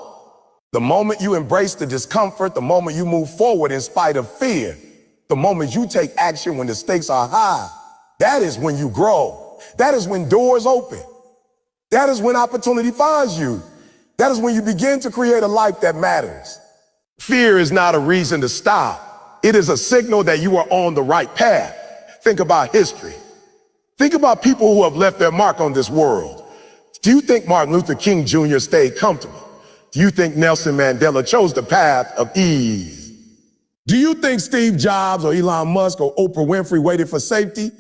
The moment you embrace the discomfort, the moment you move forward in spite of fear, the moment you take action when the stakes are high, that is when you grow. That is when doors open. That is when opportunity finds you. That is when you begin to create a life that matters. Fear is not a reason to stop. It is a signal that you are on the right path. Think about history. Think about people who have left their mark on this world. Do you think Martin Luther King Jr. stayed comfortable? Do you think Nelson Mandela chose the path of ease? Do you think Steve Jobs or Elon Musk or Oprah Winfrey waited for safety?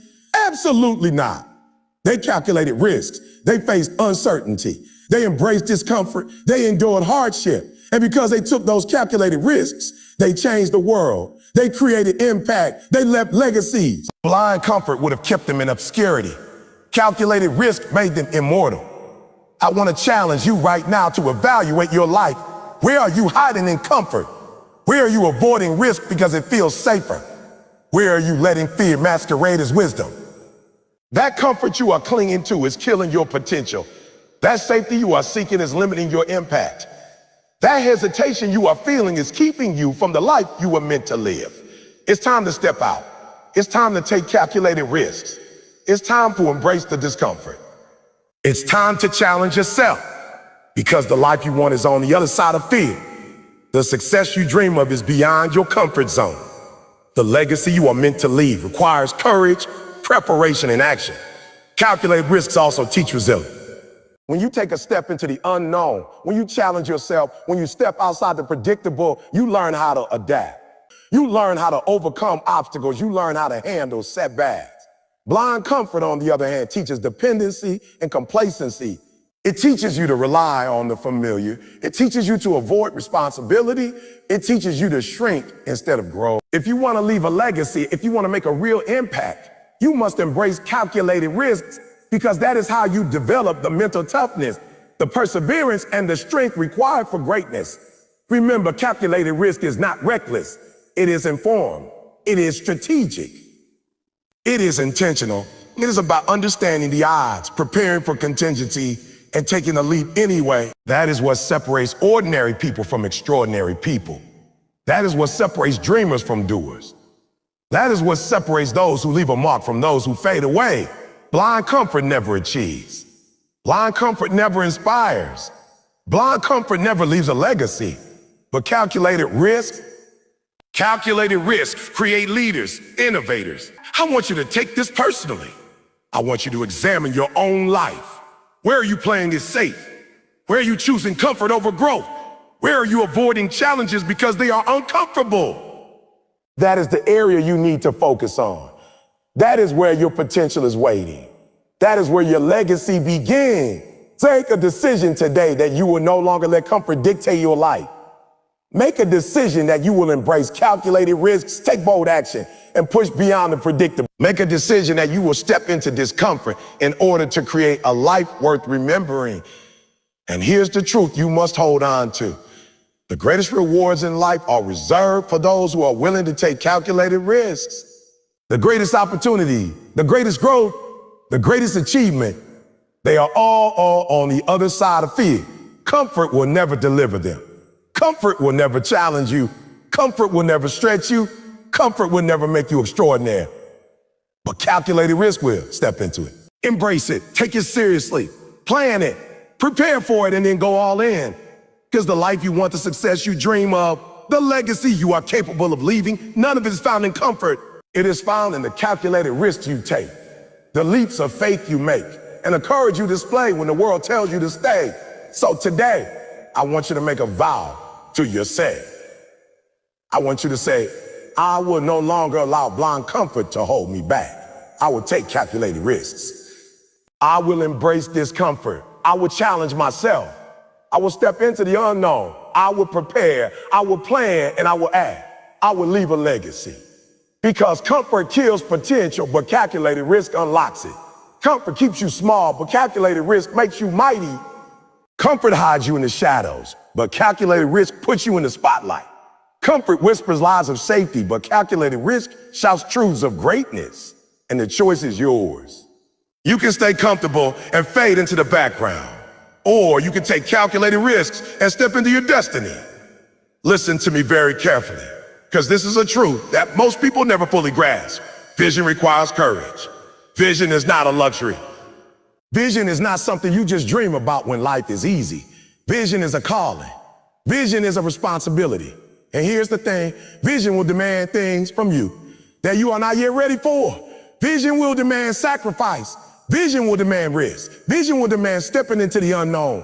Absolutely not. They calculated risks. They faced uncertainty. They embraced discomfort. They endured hardship. And because they took those calculated risks, they changed the world. They created impact. They left legacies. Blind comfort would have kept them in obscurity. Calculated risk made them immortal. I want to challenge you right now to evaluate your life. Where are you hiding in comfort? Where are you avoiding risk because it feels safer? Where are you letting fear masquerade as wisdom? That comfort you are clinging to is killing your potential. That safety you are seeking is limiting your impact. That hesitation you are feeling is keeping you from the life you were meant to live. It's time to step out. It's time to take calculated risks. It's time to embrace the discomfort. It's time to challenge yourself, because the life you want is on the other side of fear. The success you dream of is beyond your comfort zone. The legacy you are meant to leave requires courage, preparation, and action. Calculated risks also teach resilience. When you take a step into the unknown, when you challenge yourself, when you step outside the predictable, you learn how to adapt. You learn how to overcome obstacles. You learn how to handle setbacks. Blind comfort, on the other hand, teaches dependency and complacency. It teaches you to rely on the familiar. It teaches you to avoid responsibility. It teaches you to shrink instead of grow. If you want to leave a legacy, if you want to make a real impact, you must embrace calculated risks, because that is how you develop the mental toughness, the perseverance, and the strength required for greatness. Remember, calculated risk is not reckless. It is informed. It is strategic. It is intentional. It is about understanding the odds, preparing for contingency, and taking a leap anyway. That is what separates ordinary people from extraordinary people. That is what separates dreamers from doers. That is what separates those who leave a mark from those who fade away. Blind comfort never achieves. Blind comfort never inspires. Blind comfort never leaves a legacy. But calculated risk create leaders, innovators. I want you to take this personally. I want you to examine your own life. Where are you playing it safe? Where are you choosing comfort over growth? Where are you avoiding challenges because they are uncomfortable? That is the area you need to focus on. That is where your potential is waiting. That is where your legacy begins. Take a decision today that you will no longer let comfort dictate your life. Make a decision that you will embrace calculated risks, take bold action, and push beyond the predictable. Make a decision that you will step into discomfort in order to create a life worth remembering. And here's the truth you must hold on to. The greatest rewards in life are reserved for those who are willing to take calculated risks. The greatest opportunity, the greatest growth, the greatest achievement, they are all on the other side of fear. Comfort will never deliver them. Comfort will never challenge you. Comfort will never stretch you. Comfort will never make you extraordinary. But calculated risk will. Step into it. Embrace it. Take it seriously. Plan it. Prepare for it, and then go all in. Because the life you want, the success you dream of, the legacy you are capable of leaving, none of it is found in comfort. It is found in the calculated risks you take, the leaps of faith you make, and the courage you display when the world tells you to stay. So today, I want you to make a vow to yourself. I want you to say, I will no longer allow blind comfort to hold me back. I will take calculated risks. I will embrace discomfort. I will challenge myself. I will step into the unknown. I will prepare. I will plan, and I will act. I will leave a legacy. Because comfort kills potential, but calculated risk unlocks it. Comfort keeps you small, but calculated risk makes you mighty. Comfort hides you in the shadows, but calculated risk puts you in the spotlight. Comfort whispers lies of safety, but calculated risk shouts truths of greatness. And the choice is yours. You can stay comfortable and fade into the background, or you can take calculated risks and step into your destiny. Listen to me very carefully, because this is a truth that most people never fully grasp. Vision requires courage. Vision is not a luxury. Vision is not something you just dream about when life is easy. Vision is a calling. Vision is a responsibility. And here's the thing, vision will demand things from you that you are not yet ready for. Vision will demand sacrifice. Vision will demand risk. Vision will demand stepping into the unknown.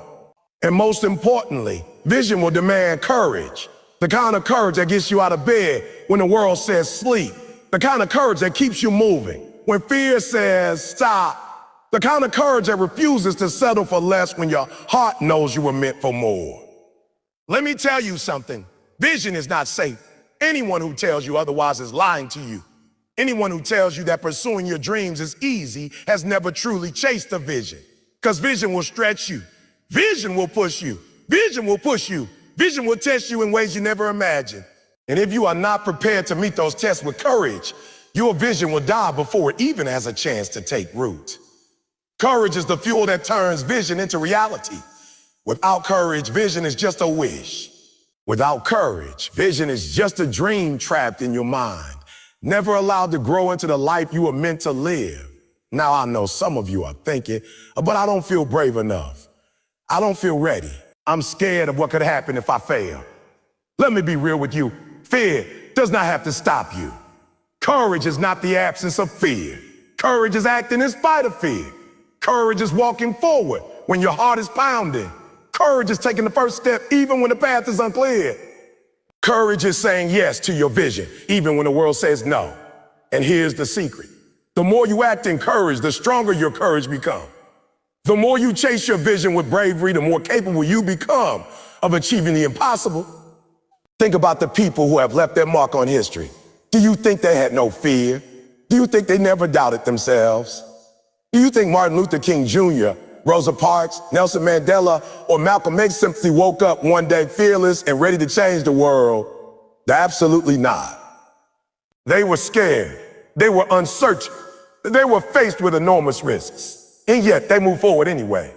And most importantly, vision will demand courage. The kind of courage that gets you out of bed when the world says sleep. The kind of courage that keeps you moving when fear says stop. The kind of courage that refuses to settle for less when your heart knows you were meant for more. Let me tell you something. Vision is not safe. Anyone who tells you otherwise is lying to you. Anyone who tells you that pursuing your dreams is easy has never truly chased a vision. Because vision will stretch you. Vision will push you. Vision will push you. Vision will test you in ways you never imagined. And if you are not prepared to meet those tests with courage, your vision will die before it even has a chance to take root. Courage is the fuel that turns vision into reality. Without courage, vision is just a wish. Without courage, vision is just a dream trapped in your mind, never allowed to grow into the life you were meant to live. Now I know some of you are thinking, but I don't feel brave enough. I don't feel ready. I'm scared of what could happen if I fail. Let me be real with you. Fear does not have to stop you. Courage is not the absence of fear. Courage is acting in spite of fear. Courage is walking forward when your heart is pounding. Courage is taking the first step even when the path is unclear. Courage is saying yes to your vision even when the world says no. And here's the secret. The more you act in courage, the stronger your courage becomes. The more you chase your vision with bravery, the more capable you become of achieving the impossible. Think about the people who have left their mark on history. Do you think they had no fear? Do you think they never doubted themselves? Do you think Martin Luther King Jr., Rosa Parks, Nelson Mandela, or Malcolm X simply woke up one day fearless and ready to change the world? Absolutely not. They were scared. They were uncertain. They were faced with enormous risks. And yet they moved forward anyway.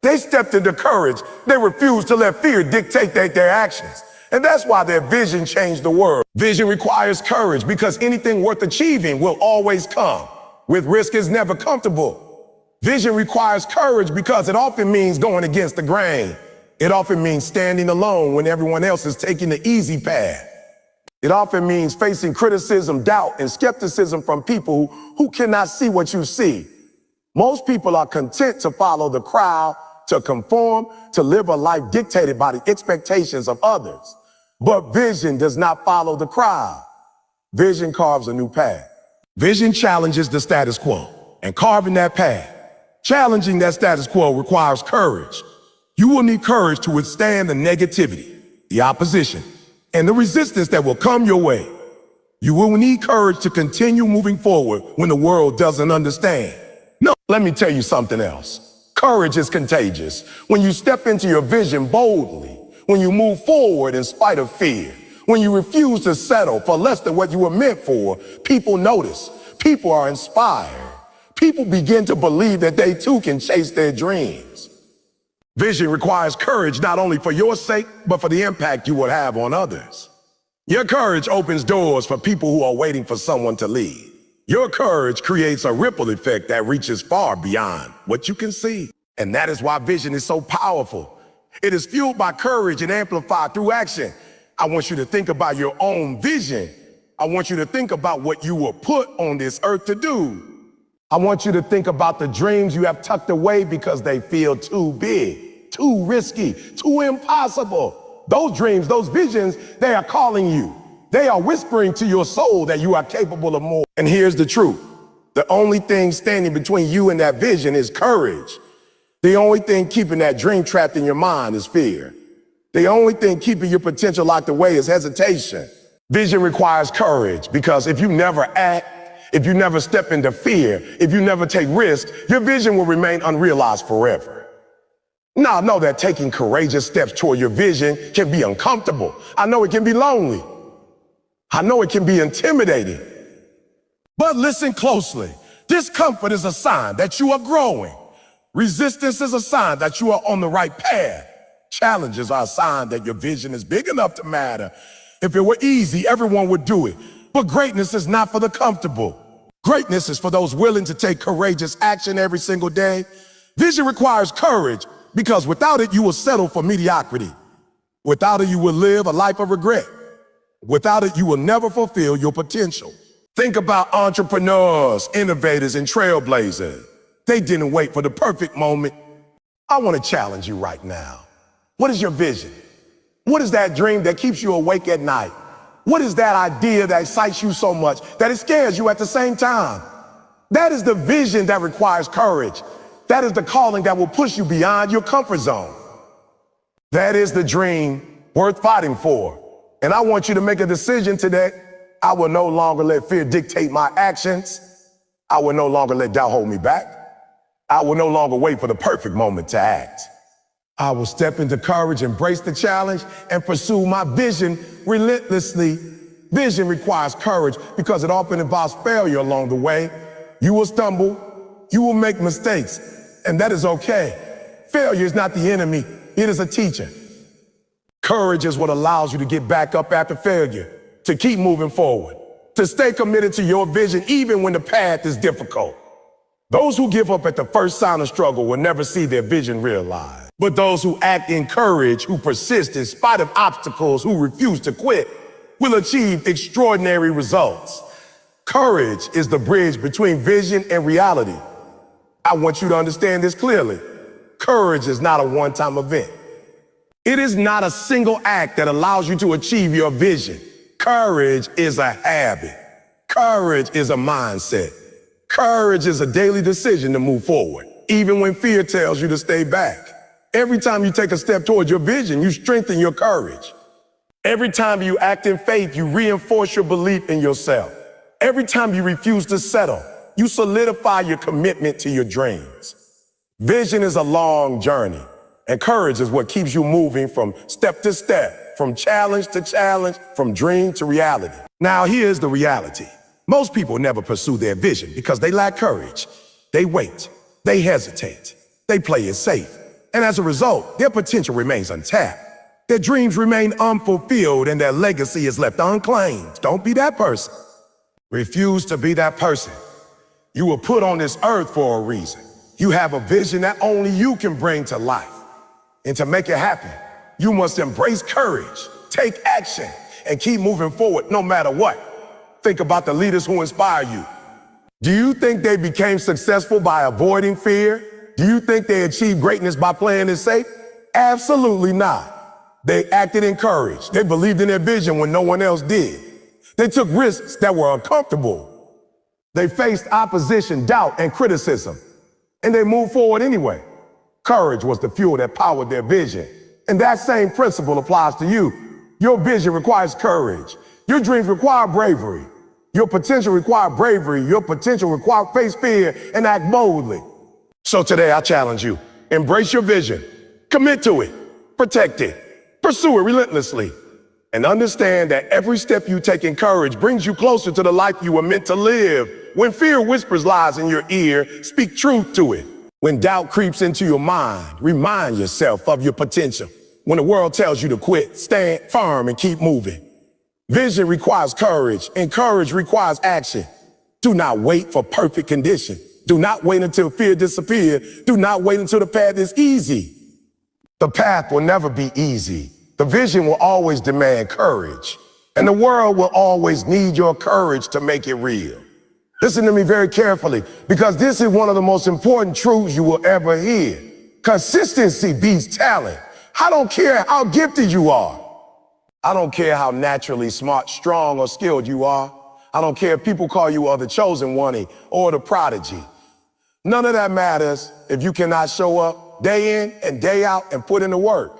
They stepped into courage. They refused to let fear dictate their actions. And that's why their vision changed the world. Vision requires courage because anything worth achieving will always come with risk. Is never comfortable. Vision requires courage because it often means going against the grain. It often means standing alone when everyone else is taking the easy path. It often means facing criticism, doubt, and skepticism from people who cannot see what you see. Most people are content to follow the crowd, to conform, to live a life dictated by the expectations of others. But vision does not follow the crowd. Vision carves a new path. Vision challenges the status quo, and carving that path, challenging that status quo requires courage. You will need courage to withstand the negativity, the opposition, and the resistance that will come your way. You will need courage to continue moving forward when the world doesn't understand. No, let me tell you something else. Courage is contagious. When you step into your vision boldly, when you move forward in spite of fear, when you refuse to settle for less than what you were meant for, people notice, people are inspired. People begin to believe that they too can chase their dreams. Vision requires courage not only for your sake, but for the impact you will have on others. Your courage opens doors for people who are waiting for someone to lead. Your courage creates a ripple effect that reaches far beyond what you can see. And that is why vision is so powerful. It is fueled by courage and amplified through action. I want you to think about your own vision. I want you to think about what you were put on this earth to do. I want you to think about the dreams you have tucked away because they feel too big, too risky, too impossible. Those dreams, those visions, they are calling you. They are whispering to your soul that you are capable of more. And here's the truth. The only thing standing between you and that vision is courage. The only thing keeping that dream trapped in your mind is fear. The only thing keeping your potential locked away is hesitation. Vision requires courage because if you never act, if you never step into fear, if you never take risks, your vision will remain unrealized forever. Now, I know that taking courageous steps toward your vision can be uncomfortable. I know it can be lonely. I know it can be intimidating. But listen closely. Discomfort is a sign that you are growing. Resistance is a sign that you are on the right path. Challenges are a sign that your vision is big enough to matter. If it were easy, everyone would do it. But greatness is not for the comfortable. Greatness is for those willing to take courageous action every single day. Vision requires courage because without it, you will settle for mediocrity. Without it, you will live a life of regret. Without it, you will never fulfill your potential. Think about entrepreneurs, innovators, and trailblazers. They didn't wait for the perfect moment. I want to challenge you right now. What is your vision? What is that dream that keeps you awake at night? What is that idea that excites you so much that it scares you at the same time? That is the vision that requires courage. That is the calling that will push you beyond your comfort zone. That is the dream worth fighting for. And I want you to make a decision today. I will no longer let fear dictate my actions. I will no longer let doubt hold me back. I will no longer wait for the perfect moment to act. I will step into courage, embrace the challenge, and pursue my vision relentlessly. Vision requires courage because it often involves failure along the way. You will stumble, you will make mistakes, and that is okay. Failure is not the enemy, it is a teacher. Courage is what allows you to get back up after failure, to keep moving forward, to stay committed to your vision even when the path is difficult. Those who give up at the first sign of struggle will never see their vision realized. But those who act in courage, who persist in spite of obstacles, who refuse to quit, will achieve extraordinary results. Courage is the bridge between vision and reality. I want you to understand this clearly. Courage is not a one-time event. It is not a single act that allows you to achieve your vision. Courage is a habit. Courage is a mindset. Courage is a daily decision to move forward, even when fear tells you to stay back. Every time you take a step towards your vision, you strengthen your courage. Every time you act in faith, you reinforce your belief in yourself. Every time you refuse to settle, you solidify your commitment to your dreams. Vision is a long journey, and courage is what keeps you moving from step to step, from challenge to challenge, from dream to reality. Now, here's the reality. Most people never pursue their vision because they lack courage. They wait, they hesitate, they play it safe. And as a result, their potential remains untapped. Their dreams remain unfulfilled and their legacy is left unclaimed. Don't be that person. Refuse to be that person. You were put on this earth for a reason. You have a vision that only you can bring to life. And to make it happen, you must embrace courage, take action, and keep moving forward no matter what. Think about the leaders who inspire you. Do you think they became successful by avoiding fear? Do you think they achieved greatness by playing it safe? Absolutely not. They acted in courage. They believed in their vision when no one else did. They took risks that were uncomfortable. They faced opposition, doubt, and criticism, and they moved forward anyway. Courage was the fuel that powered their vision. And that same principle applies to you. Your vision requires courage. Your dreams require bravery. Your potential requires bravery. Your potential requires face fear and act boldly. So today I challenge you. Embrace your vision. Commit to it. Protect it. Pursue it relentlessly. And understand that every step you take in courage brings you closer to the life you were meant to live. When fear whispers lies in your ear, speak truth to it. When doubt creeps into your mind, remind yourself of your potential. When the world tells you to quit, stand firm and keep moving. Vision requires courage, and courage requires action. Do not wait for perfect conditions. Do not wait until fear disappears. Do not wait until the path is easy. The path will never be easy. The vision will always demand courage, and the world will always need your courage to make it real. Listen to me very carefully, because this is one of the most important truths you will ever hear. Consistency beats talent. I don't care how gifted you are. I don't care how naturally smart, strong, or skilled you are. I don't care if people call you the chosen one or the prodigy. None of that matters if you cannot show up day in and day out and put in the work.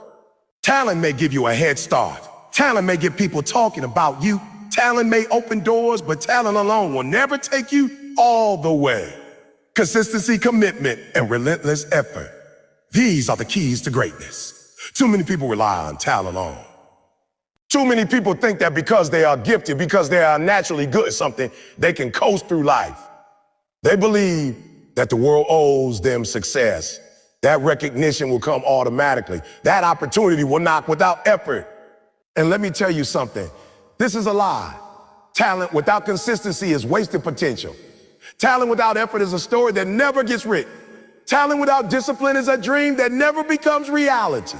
Talent may give you a head start. Talent may get people talking about you. Talent may open doors, but talent alone will never take you all the way. Consistency, commitment, and relentless effort. These are the keys to greatness. Too many people rely on talent alone. Too many people think that because they are gifted, because they are naturally good at something, they can coast through life. They believe that the world owes them success. That recognition will come automatically. That opportunity will knock without effort. And let me tell you something. This is a lie. Talent without consistency is wasted potential. Talent without effort is a story that never gets written. Talent without discipline is a dream that never becomes reality.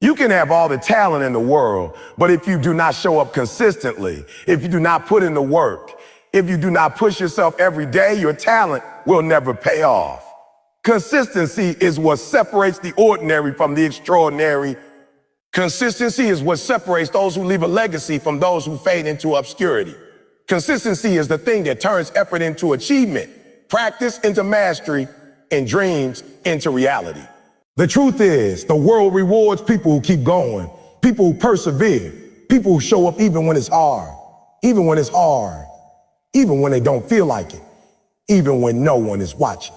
You can have all the talent in the world, but if you do not show up consistently, if you do not put in the work, if you do not push yourself every day, your talent will never pay off. Consistency is what separates the ordinary from the extraordinary. Consistency is what separates those who leave a legacy from those who fade into obscurity. Consistency is the thing that turns effort into achievement, practice into mastery, and dreams into reality. The truth is, the world rewards people who keep going, people who persevere, people who show up even when it's hard, even when they don't feel like it, even when no one is watching.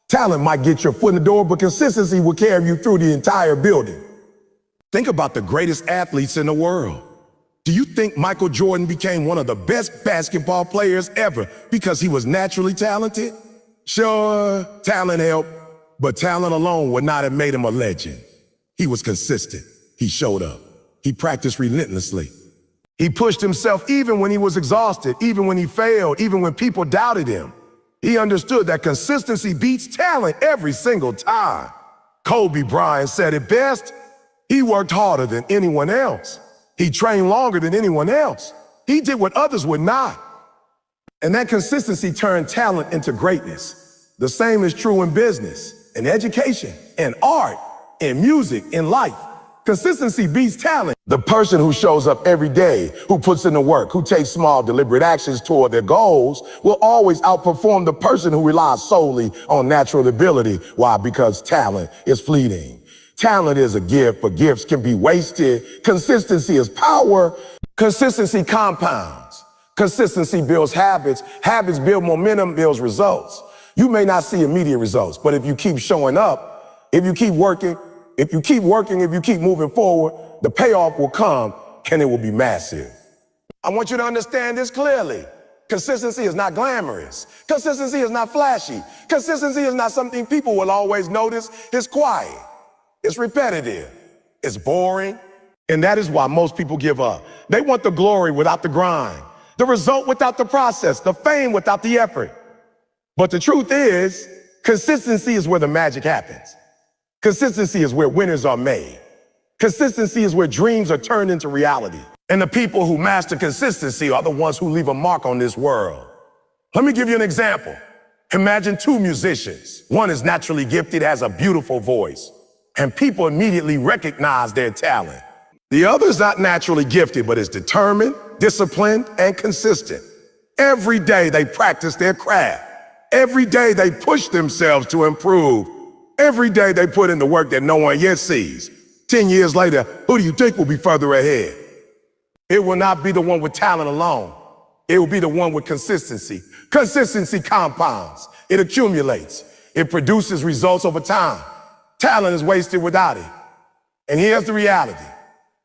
Talent might get your foot in the door, but consistency will carry you through the entire building. Think about the greatest athletes in the world. Do you think Michael Jordan became one of the best basketball players ever because he was naturally talented? Sure, talent helped, but talent alone would not have made him a legend. He was consistent. He showed up. He practiced relentlessly. He pushed himself even when he was exhausted, even when he failed, even when people doubted him. He understood that consistency beats talent every single time. Kobe Bryant said it best. He worked harder than anyone else. He trained longer than anyone else. He did what others would not. And that consistency turned talent into greatness. The same is true in business, in education, in art, in music, in life. Consistency beats talent. The person who shows up every day, who puts in the work, who takes small, deliberate actions toward their goals, will always outperform the person who relies solely on natural ability. Why? Because talent is fleeting. Talent is a gift, but gifts can be wasted. Consistency is power. Consistency compounds. Consistency builds habits. Habits build momentum, builds results. You may not see immediate results, but if you keep showing up, if you keep working, if you keep moving forward, the payoff will come and it will be massive. I want you to understand this clearly. Consistency is not glamorous. Consistency is not flashy. Consistency is not something people will always notice. It's quiet. It's repetitive. It's boring. And that is why most people give up. They want the glory without the grind, the result without the process, the fame without the effort. But the truth is, consistency is where the magic happens. Consistency is where winners are made. Consistency is where dreams are turned into reality. And the people who master consistency are the ones who leave a mark on this world. Let me give you an example. Imagine two musicians. One is naturally gifted, has a beautiful voice, and people immediately recognize their talent. The other is not naturally gifted, but is determined, disciplined, and consistent. Every day they practice their craft. Every day they push themselves to improve. Every day they put in the work that no one yet sees. 10 years later, who do you think will be further ahead? It will not be the one with talent alone. It will be the one with consistency. Consistency compounds. It accumulates. It produces results over time. Talent is wasted without it. And here's the reality.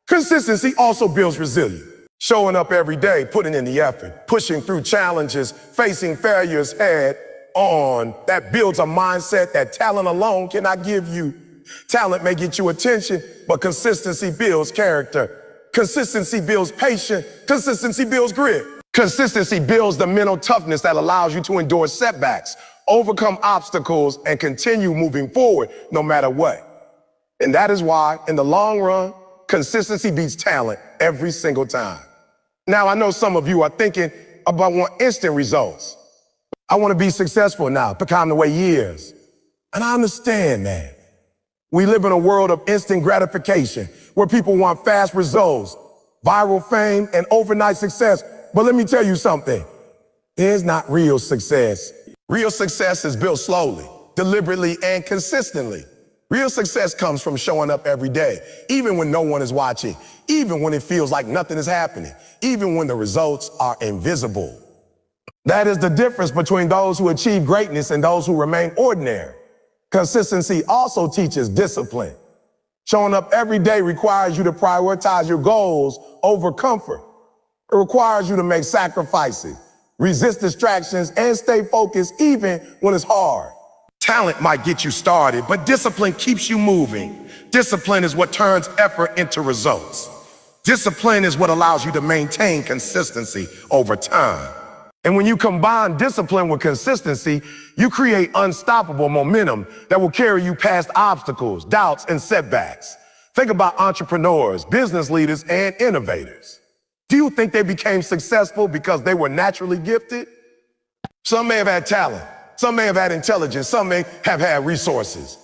Consistency also builds resilience. Showing up every day, putting in the effort, pushing through challenges, facing failures head on, that builds a mindset that talent alone cannot give you. Talent may get you attention, but consistency builds character. Consistency builds patience. Consistency builds grit. Consistency builds the mental toughness that allows you to endure setbacks, overcome obstacles, and continue moving forward no matter what. And that is why, in the long run, consistency beats talent every single time. Now, I know some of you are thinking about want instant results. I want to be successful now, become the way years. And I understand that. We live in a world of instant gratification where people want fast results, viral fame, and overnight success. But let me tell you something. There's not real success. Real success is built slowly, deliberately, and consistently. Real success comes from showing up every day, even when no one is watching, even when it feels like nothing is happening, even when the results are invisible. That is the difference between those who achieve greatness and those who remain ordinary. Consistency also teaches discipline. Showing up every day requires you to prioritize your goals over comfort. It requires you to make sacrifices, resist distractions, and stay focused even when it's hard. Talent might get you started, but discipline keeps you moving. Discipline is what turns effort into results. Discipline is what allows you to maintain consistency over time. And when you combine discipline with consistency, you create unstoppable momentum that will carry you past obstacles, doubts, and setbacks. Think about entrepreneurs, business leaders, and innovators. Do you think they became successful because they were naturally gifted? Some may have had talent, some may have had intelligence, some may have had resources.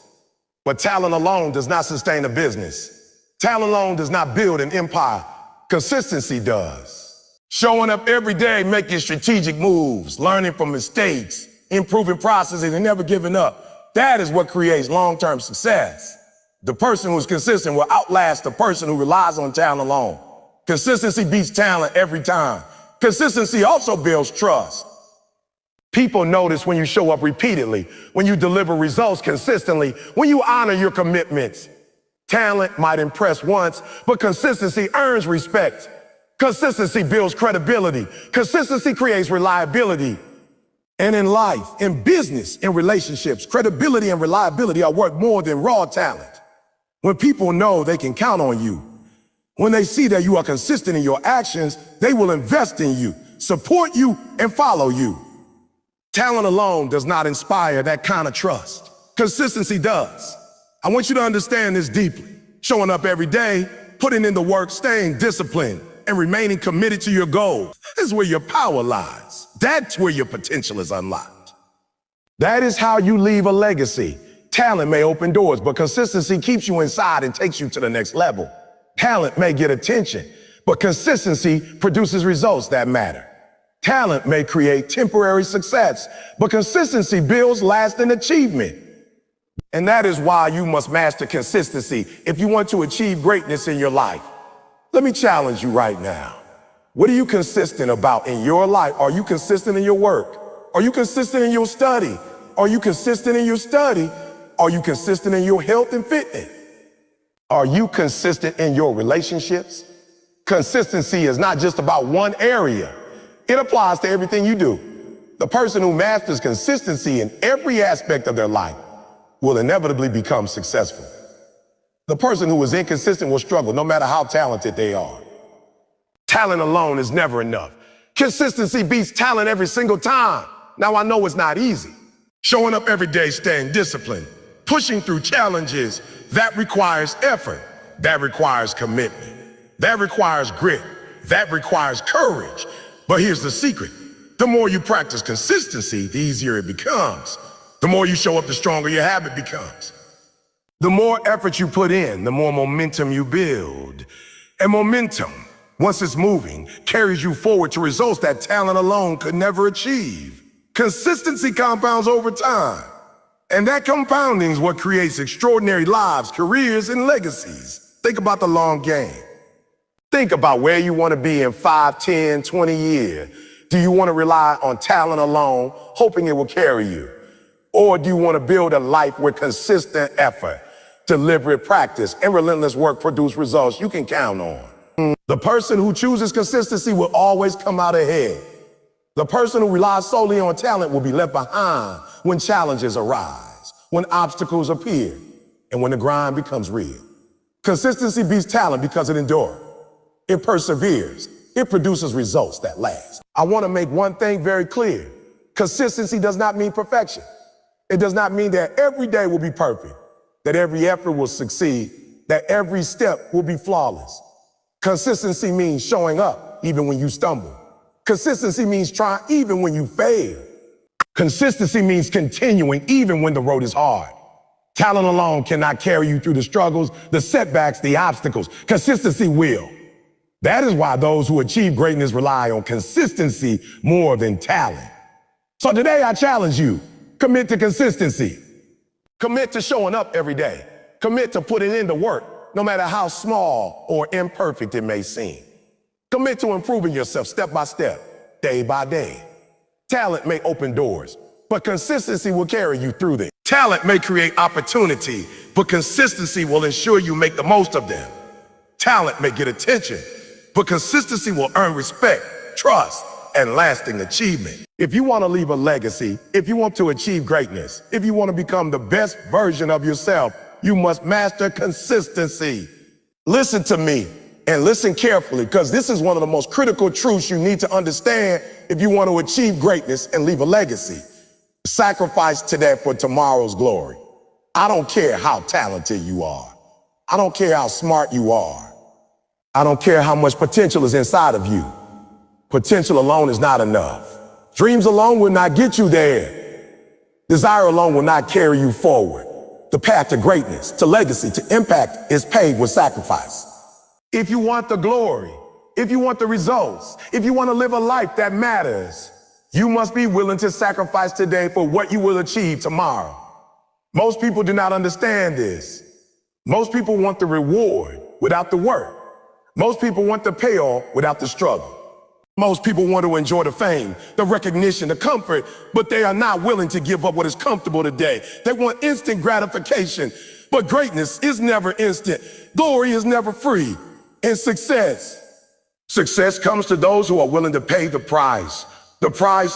But talent alone does not sustain a business. Talent alone does not build an empire. Consistency does. Showing up every day, making strategic moves, learning from mistakes, improving processes, and never giving up. That is what creates long-term success. The person who is consistent will outlast the person who relies on talent alone. Consistency beats talent every time. Consistency also builds trust. People notice when you show up repeatedly, when you deliver results consistently, when you honor your commitments. Talent might impress once, but consistency earns respect. Consistency builds credibility. Consistency creates reliability. And in life, in business, in relationships, credibility and reliability are worth more than raw talent. When people know they can count on you, when they see that you are consistent in your actions, they will invest in you, support you, and follow you. Talent alone does not inspire that kind of trust. Consistency does. I want you to understand this deeply. Showing up every day, putting in the work, staying disciplined, and remaining committed to your goals is where your power lies. That's where your potential is unlocked. That is how you leave a legacy. Talent may open doors, but consistency keeps you inside and takes you to the next level. Talent may get attention, but consistency produces results that matter. Talent may create temporary success, but consistency builds lasting achievement. And that is why you must master consistency if you want to achieve greatness in your life. Let me challenge you right now. What are you consistent about in your life? Are you consistent in your work? Are you consistent in your study? Are you consistent in your study? Are you consistent in your health and fitness? Are you consistent in your relationships? Consistency is not just about one area. It applies to everything you do. The person who masters consistency in every aspect of their life will inevitably become successful. The person who is inconsistent will struggle no matter how talented they are. Talent alone is never enough. Consistency beats talent every single time. Now I know it's not easy. Showing up every day, staying disciplined, pushing through challenges, that requires effort. That requires commitment. That requires grit. That requires courage. But here's the secret. The more you practice consistency, the easier it becomes. The more you show up, the stronger your habit becomes. The more effort you put in, the more momentum you build. And momentum, once it's moving, carries you forward to results that talent alone could never achieve. Consistency compounds over time. And that compounding is what creates extraordinary lives, careers, and legacies. Think about the long game. Think about where you want to be in 5, 10, 20 years. Do you want to rely on talent alone, hoping it will carry you? Or do you want to build a life where consistent effort, deliberate practice, and relentless work produce results you can count on? The person who chooses consistency will always come out ahead. The person who relies solely on talent will be left behind when challenges arise, when obstacles appear, and when the grind becomes real. Consistency beats talent because it endures. It perseveres. It produces results that last. I want to make one thing very clear. Consistency does not mean perfection. It does not mean that every day will be perfect, that every effort will succeed, that every step will be flawless. Consistency means showing up even when you stumble. Consistency means trying even when you fail. Consistency means continuing even when the road is hard. Talent alone cannot carry you through the struggles, the setbacks, the obstacles. Consistency will. That is why those who achieve greatness rely on consistency more than talent. So today I challenge you. Commit to consistency. Commit to showing up every day. Commit to putting in the work, no matter how small or imperfect it may seem. Commit to improving yourself step by step, day by day. Talent may open doors, but consistency will carry you through them. Talent may create opportunity, but consistency will ensure you make the most of them. Talent may get attention, but consistency will earn respect, trust, and lasting achievement. If you want to leave a legacy, if you want to achieve greatness, if you want to become the best version of yourself, you must master consistency. Listen to me and listen carefully, because this is one of the most critical truths you need to understand if you want to achieve greatness and leave a legacy. Sacrifice today for tomorrow's glory. I don't care how talented you are. I don't care how smart you are. I don't care how much potential is inside of you. Potential alone is not enough. Dreams alone will not get you there. Desire alone will not carry you forward. The path to greatness, to legacy, to impact is paved with sacrifice. If you want the glory, if you want the results, if you want to live a life that matters, you must be willing to sacrifice today for what you will achieve tomorrow. Most people do not understand this. Most people want the reward without the work. Most people want the payoff without the struggle. Most people want to enjoy the fame, the recognition, the comfort, but they are not willing to give up what is comfortable today. They want instant gratification, but greatness is never instant. Glory is never free, and success Success comes to those who are willing to pay the price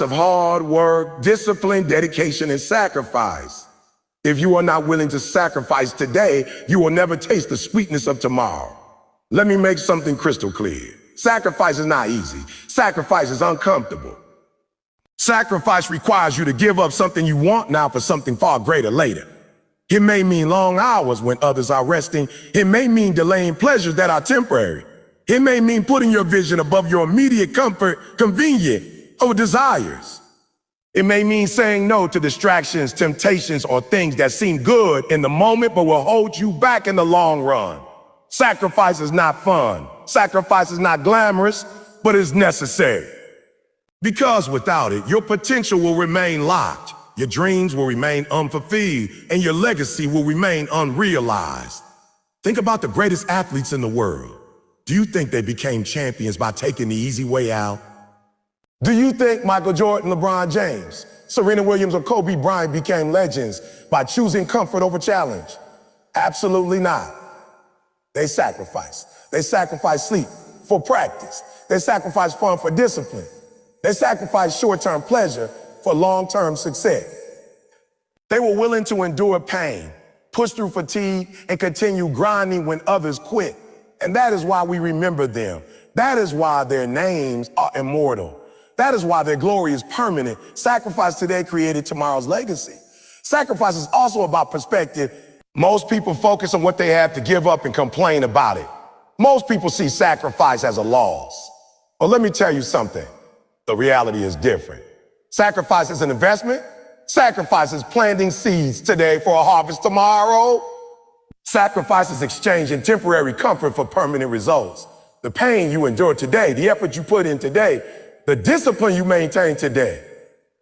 of hard work, discipline, dedication, and sacrifice. If you are not willing to sacrifice today, you will never taste the sweetness of tomorrow. Let me make something crystal clear. Sacrifice is not easy. Sacrifice is uncomfortable. Sacrifice requires you to give up something you want now for something far greater later. It may mean long hours when others are resting. It may mean delaying pleasures that are temporary. It may mean putting your vision above your immediate comfort, convenience, or desires. It may mean saying no to distractions, temptations, or things that seem good in the moment but will hold you back in the long run. Sacrifice is not fun. Sacrifice is not glamorous, but it's necessary. Because without it, your potential will remain locked, your dreams will remain unfulfilled, and your legacy will remain unrealized. Think about the greatest athletes in the world. Do you think they became champions by taking the easy way out? Do you think Michael Jordan, LeBron James, Serena Williams, or Kobe Bryant became legends by choosing comfort over challenge? Absolutely not. They sacrificed. They sacrificed sleep for practice. They sacrificed fun for discipline. They sacrificed short-term pleasure for long-term success. They were willing to endure pain, push through fatigue, and continue grinding when others quit. And that is why we remember them. That is why their names are immortal. That is why their glory is permanent. Sacrifice today created tomorrow's legacy. Sacrifice is also about perspective. Most people focus on what they have to give up and complain about it. Most people see sacrifice as a loss. Well, let me tell you something. The reality is different. Sacrifice is an investment. Sacrifice is planting seeds today for a harvest tomorrow. Sacrifice is exchanging temporary comfort for permanent results. The pain you endure today, the effort you put in today, the discipline you maintain today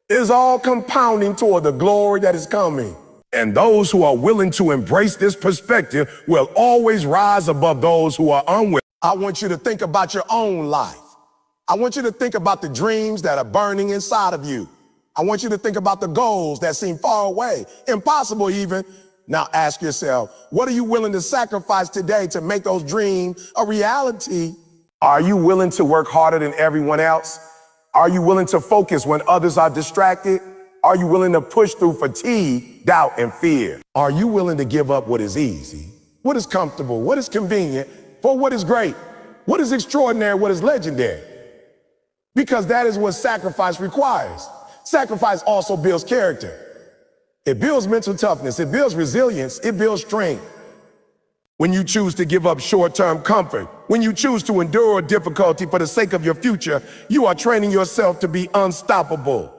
is all compounding toward the glory that is coming. And those who are willing to embrace this perspective will always rise above those who are unwilling. I want you to think about your own life. I want you to think about the dreams that are burning inside of you. I want you to think about the goals that seem far away, impossible even. Now ask yourself, what are you willing to sacrifice today to make those dreams a reality? Are you willing to work harder than everyone else? Are you willing to focus when others are distracted? Are you willing to push through fatigue, doubt, and fear? Are you willing to give up what is easy, what is comfortable, what is convenient, for what is great, what is extraordinary, what is legendary? Because that is what sacrifice requires. Sacrifice also builds character. It builds mental toughness. It builds resilience. It builds strength. When you choose to give up short-term comfort, when you choose to endure difficulty for the sake of your future, you are training yourself to be unstoppable.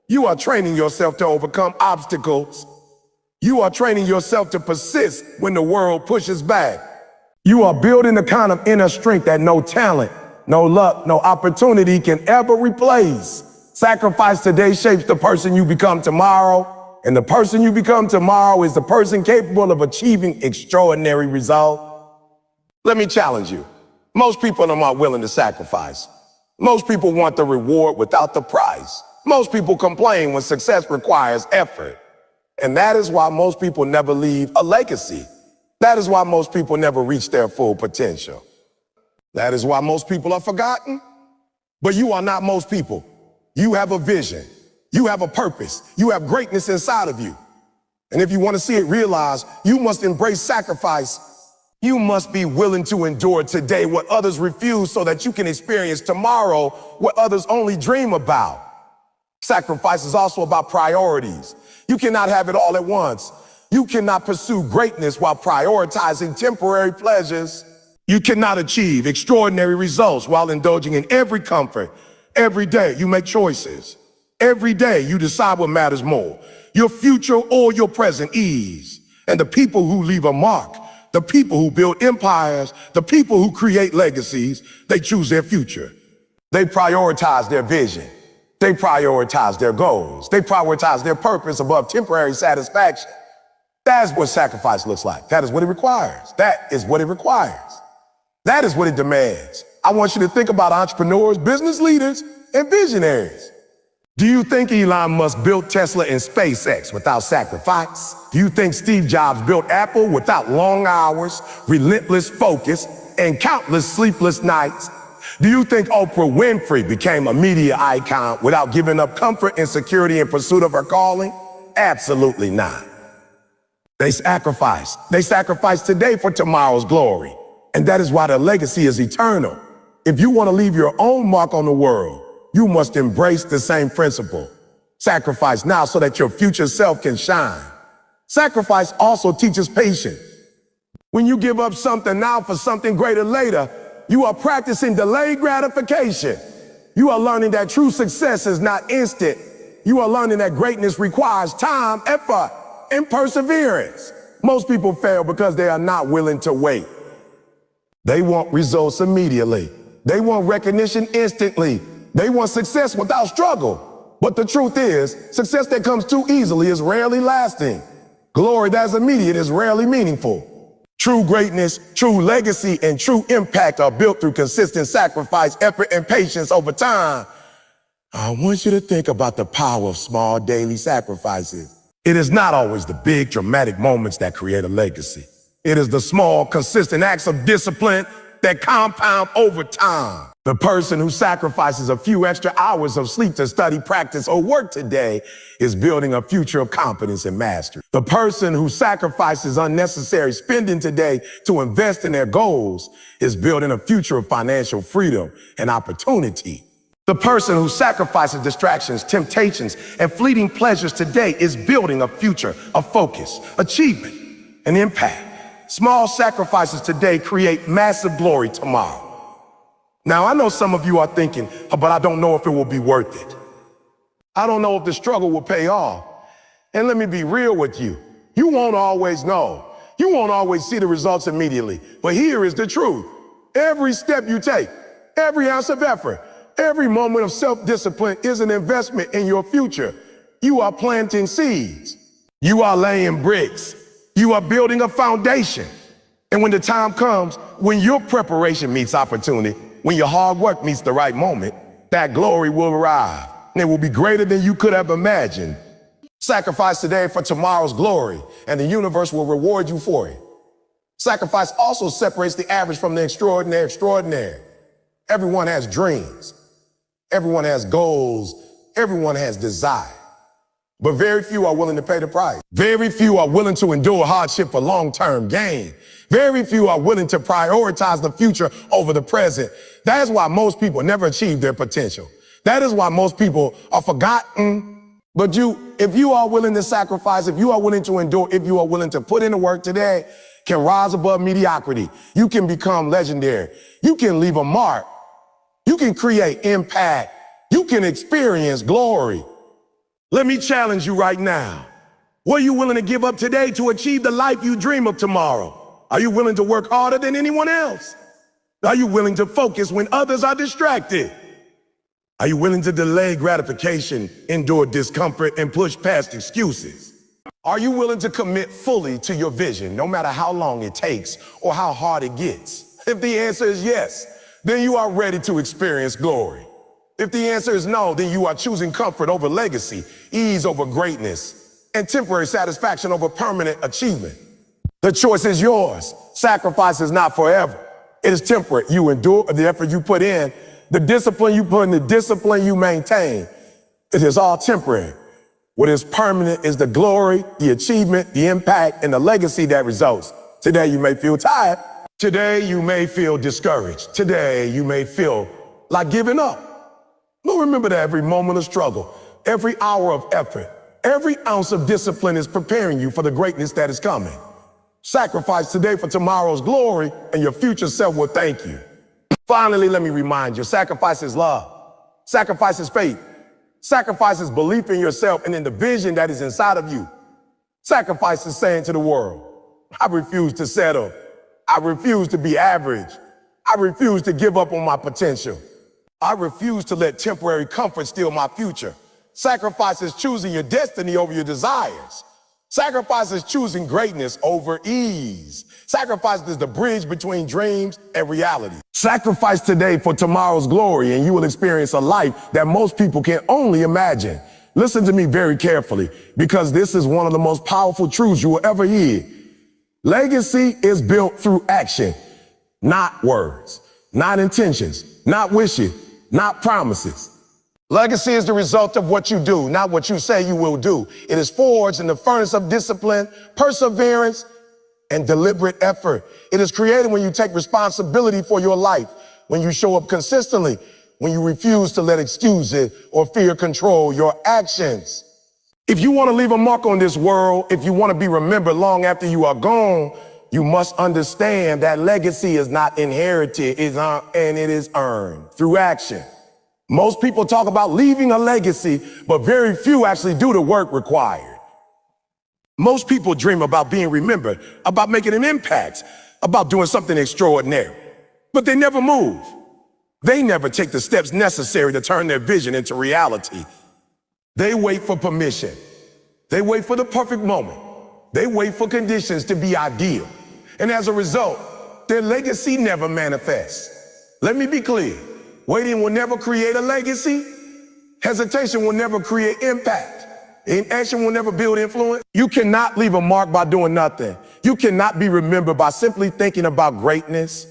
You are training yourself to overcome obstacles. You are training yourself to persist when the world pushes back. You are building the kind of inner strength that no talent, no luck, no opportunity can ever replace. Sacrifice today shapes the person you become tomorrow. And the person you become tomorrow is the person capable of achieving extraordinary results. Let me challenge you. Most people are not willing to sacrifice. Most people want the reward without the price. Most people complain when success requires effort. And that is why most people never leave a legacy. That is why most people never reach their full potential. That is why most people are forgotten. But you are not most people. You have a vision. You have a purpose. You have greatness inside of you. And if you want to see it realized, you must embrace sacrifice. You must be willing to endure today what others refuse so that you can experience tomorrow what others only dream about. Sacrifice is also about priorities. You cannot have it all at once. You cannot pursue greatness while prioritizing temporary pleasures. You cannot achieve extraordinary results while indulging in every comfort. Every day you make choices. Every day you decide what matters more, your future or your present ease. And the people who leave a mark, the people who build empires, the people who create legacies, they choose their future. They prioritize their vision. They prioritize their goals. They prioritize their purpose above temporary satisfaction. That's what sacrifice looks like. That is what it requires. That is what it requires. That is what it demands. I want you to think about entrepreneurs, business leaders, and visionaries. Do you think Elon Musk built Tesla and SpaceX without sacrifice? Do you think Steve Jobs built Apple without long hours, relentless focus, and countless sleepless nights? Do you think Oprah Winfrey became a media icon without giving up comfort and security in pursuit of her calling? Absolutely not. They sacrificed. They sacrificed today for tomorrow's glory. And that is why their legacy is eternal. If you want to leave your own mark on the world, you must embrace the same principle. Sacrifice now so that your future self can shine. Sacrifice also teaches patience. When you give up something now for something greater later, you are practicing delayed gratification. You are learning that true success is not instant. You are learning that greatness requires time, effort, and perseverance. Most people fail because they are not willing to wait. They want results immediately. They want recognition instantly. They want success without struggle. But the truth is, success that comes too easily is rarely lasting. Glory that is immediate is rarely meaningful. True greatness, true legacy, and true impact are built through consistent sacrifice, effort, and patience over time. I want you to think about the power of small daily sacrifices. It is not always the big dramatic moments that create a legacy. It is the small, consistent acts of discipline that compound over time. The person who sacrifices a few extra hours of sleep to study, practice, or work today is building a future of competence and mastery. The person who sacrifices unnecessary spending today to invest in their goals is building a future of financial freedom and opportunity. The person who sacrifices distractions, temptations, and fleeting pleasures today is building a future of focus, achievement, and impact. Small sacrifices today create massive glory tomorrow. Now, I know some of you are thinking, but I don't know if it will be worth it. I don't know if the struggle will pay off. And let me be real with you. You won't always know. You won't always see the results immediately. But here is the truth. Every step you take, every ounce of effort, every moment of self-discipline is an investment in your future. You are planting seeds. You are laying bricks. You are building a foundation. And when the time comes, when your preparation meets opportunity, when your hard work meets the right moment, that glory will arrive. And it will be greater than you could have imagined. Sacrifice today for tomorrow's glory, and the universe will reward you for it. Sacrifice also separates the average from the extraordinary. Everyone has dreams. Everyone has goals. Everyone has desire. But very few are willing to pay the price. Very few are willing to endure hardship for long-term gain. Very few are willing to prioritize the future over the present. That is why most people never achieve their potential. That is why most people are forgotten. But if you are willing to sacrifice, if you are willing to endure, if you are willing to put in the work today, can rise above mediocrity. You can become legendary. You can leave a mark. You can create impact. You can experience glory. Let me challenge you right now. What are you willing to give up today to achieve the life you dream of tomorrow? Are you willing to work harder than anyone else? Are you willing to focus when others are distracted? Are you willing to delay gratification, endure discomfort, and push past excuses? Are you willing to commit fully to your vision, no matter how long it takes or how hard it gets? If the answer is yes, then you are ready to experience glory. If the answer is no, then you are choosing comfort over legacy, ease over greatness, and temporary satisfaction over permanent achievement. The choice is yours. Sacrifice is not forever. It is temporary. You endure the effort you put in, the discipline you put in, the discipline you maintain. It is all temporary. What is permanent is the glory, the achievement, the impact, and the legacy that results. Today you may feel tired. Today you may feel discouraged. Today you may feel like giving up. But remember that every moment of struggle, every hour of effort, every ounce of discipline is preparing you for the greatness that is coming. Sacrifice today for tomorrow's glory, and your future self will thank you. Finally, let me remind you, sacrifice is love. Sacrifice is faith. Sacrifice is belief in yourself and in the vision that is inside of you. Sacrifice is saying to the world, I refuse to settle. I refuse to be average. I refuse to give up on my potential. I refuse to let temporary comfort steal my future. Sacrifice is choosing your destiny over your desires. Sacrifice is choosing greatness over ease. Sacrifice is the bridge between dreams and reality. Sacrifice today for tomorrow's glory, and you will experience a life that most people can only imagine. Listen to me very carefully, because this is one of the most powerful truths you will ever hear. Legacy is built through action, not words. not intentions, not wishes, not promises. Legacy is the result of what you do, not what you say you will do. It is forged in the furnace of discipline, perseverance, and deliberate effort. It is created when you take responsibility for your life, when you show up consistently, when you refuse to let excuses or fear control your actions. If you want to leave a mark on this world, if you want to be remembered long after you are gone, you must understand that legacy is not inherited, and it is earned through action. Most people talk about leaving a legacy, but very few actually do the work required. Most people dream about being remembered, about making an impact, about doing something extraordinary, but they never move. They never take the steps necessary to turn their vision into reality. They wait for permission. They wait for the perfect moment. They wait for conditions to be ideal. And as a result, their legacy never manifests. Let me be clear. Waiting will never create a legacy. Hesitation will never create impact. Inaction will never build influence. You cannot leave a mark by doing nothing. You cannot be remembered by simply thinking about greatness.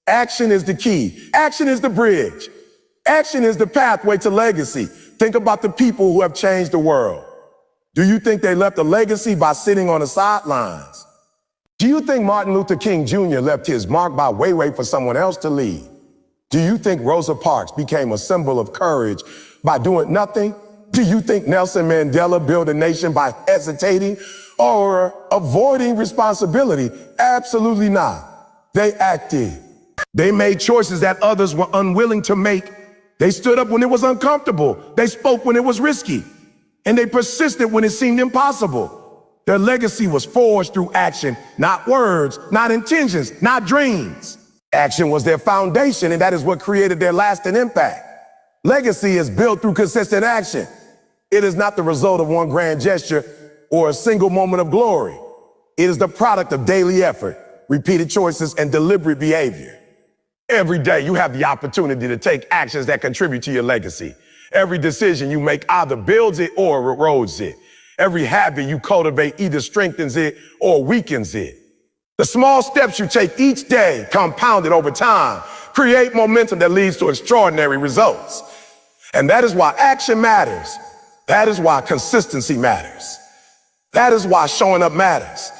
Action is the key. Action is the bridge. Action is the pathway to legacy. Think about the people who have changed the world. Do you think they left a legacy by sitting on the sidelines? Do you think Martin Luther King Jr. left his mark by waiting for someone else to lead? Do you think Rosa Parks became a symbol of courage by doing nothing? Do you think Nelson Mandela built a nation by hesitating or avoiding responsibility? Absolutely not. They acted. They made choices that others were unwilling to make. They stood up when it was uncomfortable. They spoke when it was risky. And they persisted when it seemed impossible. Their legacy was forged through action, not words, not intentions, not dreams. Action was their foundation, and that is what created their lasting impact. Legacy is built through consistent action. It is not the result of one grand gesture or a single moment of glory. It is the product of daily effort, repeated choices, and deliberate behavior. Every day you have the opportunity to take actions that contribute to your legacy. Every decision you make either builds it or erodes it. Every habit you cultivate either strengthens it or weakens it. The small steps you take each day, compounded over time, create momentum that leads to extraordinary results. And that is why action matters. That is why consistency matters. That is why showing up matters.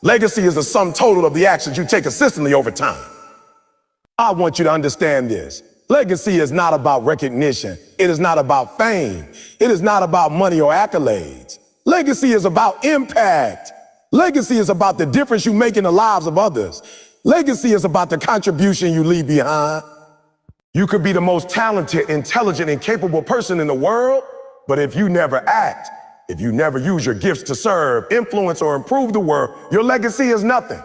Legacy is the sum total of the actions you take consistently over time. I want you to understand this. Legacy is not about recognition. It is not about fame. It is not about money or accolades. Legacy is about impact. Legacy is about the difference you make in the lives of others. Legacy is about the contribution you leave behind. You could be the most talented, intelligent, and capable person in the world, but if you never act, if you never use your gifts to serve, influence, or improve the world, your legacy is nothing.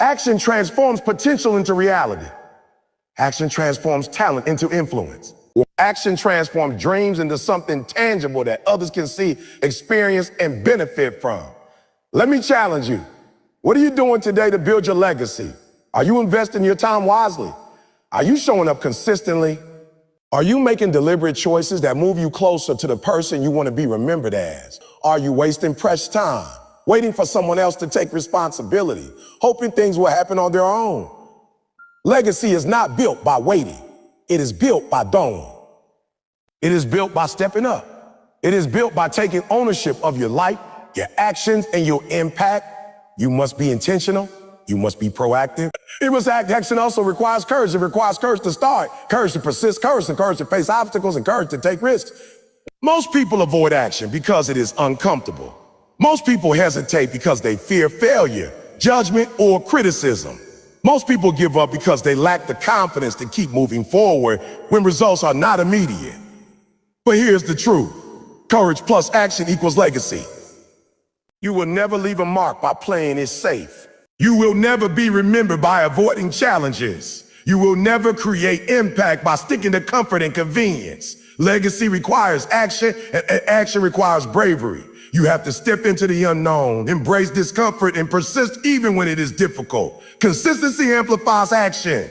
Action transforms potential into reality. Action transforms talent into influence. Action transforms dreams into something tangible that others can see, experience, and benefit from. Let me challenge you. What are you doing today to build your legacy? Are you investing your time wisely? Are you showing up consistently? Are you making deliberate choices that move you closer to the person you want to be remembered as? Are you wasting precious time, waiting for someone else to take responsibility, hoping things will happen on their own? Legacy is not built by waiting. It is built by doing. It is built by stepping up. It is built by taking ownership of your life, your actions, and your impact. You must be intentional. You must be proactive. Action also requires courage. It requires courage to start, courage to persist, courage to face obstacles, and courage to take risks. Most people avoid action because it is uncomfortable. Most people hesitate because they fear failure, judgment, or criticism. Most people give up because they lack the confidence to keep moving forward when results are not immediate. But here's the truth. Courage plus action equals legacy. You will never leave a mark by playing it safe. You will never be remembered by avoiding challenges. You will never create impact by sticking to comfort and convenience. Legacy requires action, and action requires bravery. You have to step into the unknown, embrace discomfort, and persist even when it is difficult. Consistency amplifies action.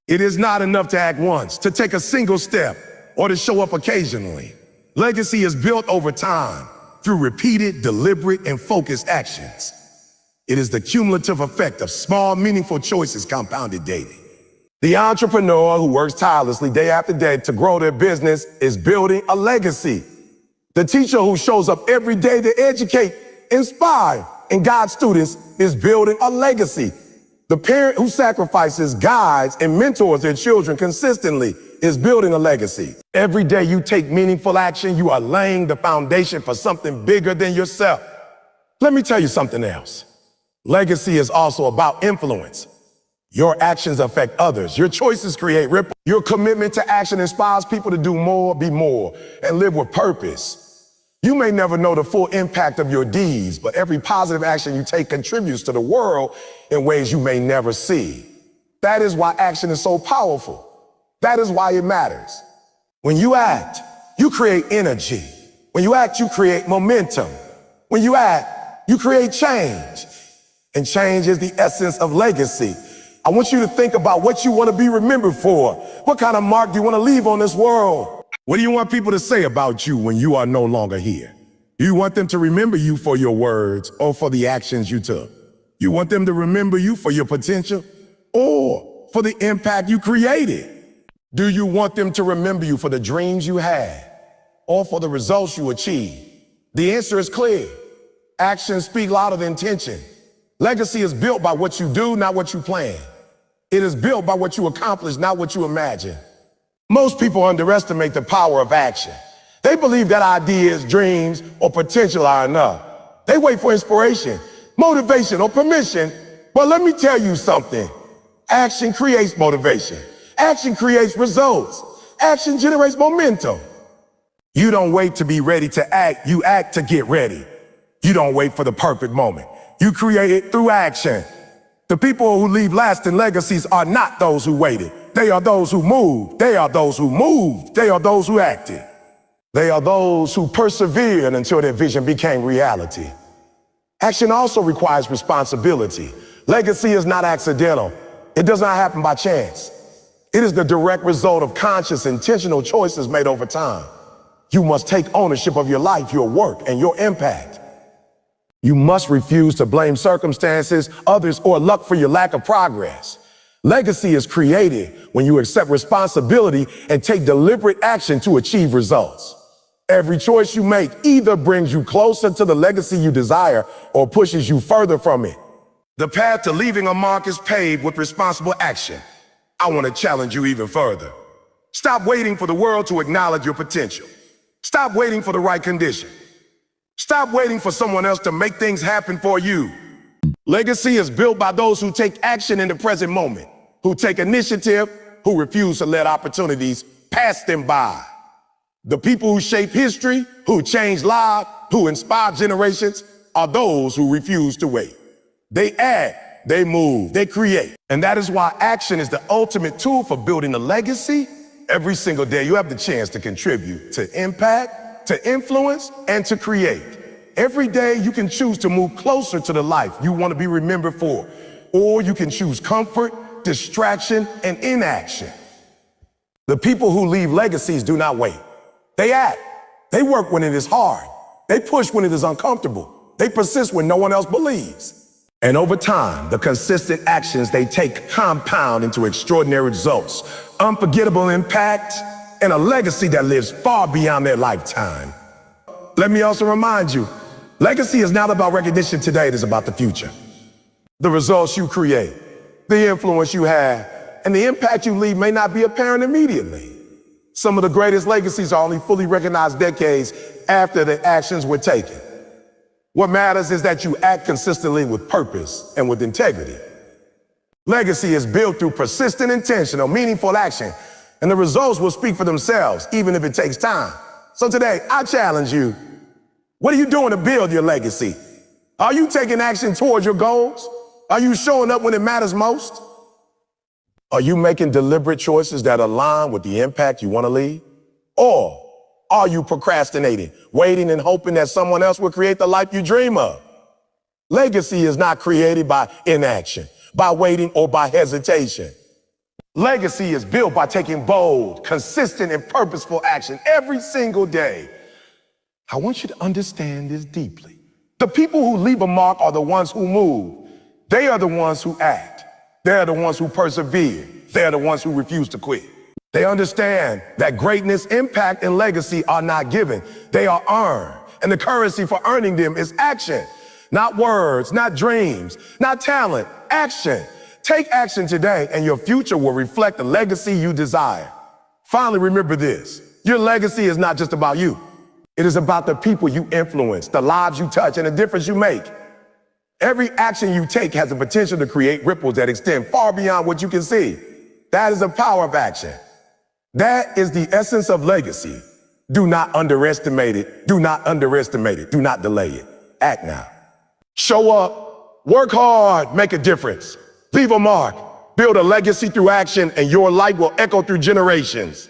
It is not enough to act once, to take a single step, or to show up occasionally. Legacy is built over time through repeated, deliberate, and focused actions. It is the cumulative effect of small, meaningful choices compounded daily. The entrepreneur who works tirelessly day after day to grow their business is building a legacy. The teacher who shows up every day to educate, inspire, and guide students is building a legacy. The parent who sacrifices, guides, and mentors their children consistently is building a legacy. Every day you take meaningful action, you are laying the foundation for something bigger than yourself. Let me tell you something else. Legacy is also about influence. Your actions affect others. Your choices create ripple. Your commitment to action inspires people to do more, be more, and live with purpose. You may never know the full impact of your deeds, but every positive action you take contributes to the world in ways you may never see. That is why action is so powerful. That is why it matters. When you act, you create energy. When you act, you create momentum. When you act, you create change. And change is the essence of legacy. I want you to think about what you want to be remembered for. What kind of mark do you want to leave on this world? What do you want people to say about you when you are no longer here? Do you want them to remember you for your words or for the actions you took? You want them to remember you for your potential or for the impact you created? Do you want them to remember you for the dreams you had or for the results you achieved? The answer is clear. Actions speak louder than intention. Legacy is built by what you do, not what you plan. It is built by what you accomplish, not what you imagine. Most people underestimate the power of action. They believe that ideas, dreams, or potential are enough. They wait for inspiration, motivation, or permission. But let me tell you something. Action creates motivation. Action creates results. Action generates momentum. You don't wait to be ready to act. You act to get ready. You don't wait for the perfect moment. You create it through action. The people who leave lasting legacies are not those who waited. They are those who moved. They are those who moved. They are those who acted. They are those who persevered until their vision became reality. Action also requires responsibility. Legacy is not accidental. It does not happen by chance. It is the direct result of conscious, intentional choices made over time. You must take ownership of your life, your work, and your impact. You must refuse to blame circumstances, others, or luck for your lack of progress. Legacy is created when you accept responsibility and take deliberate action to achieve results. Every choice you make either brings you closer to the legacy you desire or pushes you further from it. The path to leaving a mark is paved with responsible action. I want to challenge you even further. Stop waiting for the world to acknowledge your potential. Stop waiting for the right condition. Stop waiting for someone else to make things happen for you. Legacy is built by those who take action in the present moment, who take initiative, who refuse to let opportunities pass them by. The people who shape history, who change lives, who inspire generations, are those who refuse to wait. They act, they move, they create. And that is why action is the ultimate tool for building a legacy. Every single day you have the chance to contribute, to impact, to influence, and to create. Every day you can choose to move closer to the life you want to be remembered for, or you can choose comfort, distraction, and inaction. The people who leave legacies do not wait. They act. They work when it is hard. They push when it is uncomfortable. They persist when no one else believes. And over time, the consistent actions they take compound into extraordinary results, unforgettable impact, and a legacy that lives far beyond their lifetime. Let me also remind you, legacy is not about recognition today, it is about the future. The results you create, the influence you have, and the impact you leave may not be apparent immediately. Some of the greatest legacies are only fully recognized decades after the actions were taken. What matters is that you act consistently with purpose and with integrity. Legacy is built through persistent, intentional, meaningful action, and the results will speak for themselves, even if it takes time. So today, I challenge you. What are you doing to build your legacy? Are you taking action towards your goals? Are you showing up when it matters most? Are you making deliberate choices that align with the impact you want to leave? Or are you procrastinating, waiting and hoping that someone else will create the life you dream of? Legacy is not created by inaction, by waiting, or by hesitation. Legacy is built by taking bold, consistent, and purposeful action every single day. I want you to understand this deeply. The people who leave a mark are the ones who move. They are the ones who act. They are the ones who persevere. They're the ones who refuse to quit. They understand that greatness, impact, and legacy are not given. They are earned. And the currency for earning them is action. Not words, not dreams, not talent, action. Take action today and your future will reflect the legacy you desire. Finally, remember this. Your legacy is not just about you. It is about the people you influence, the lives you touch, and the difference you make. Every action you take has the potential to create ripples that extend far beyond what you can see. That is the power of action. That is the essence of legacy. Do not underestimate it. Do not underestimate it. Do not delay it. Act now. Show up, work hard, make a difference. Leave a mark, build a legacy through action, and your light will echo through generations.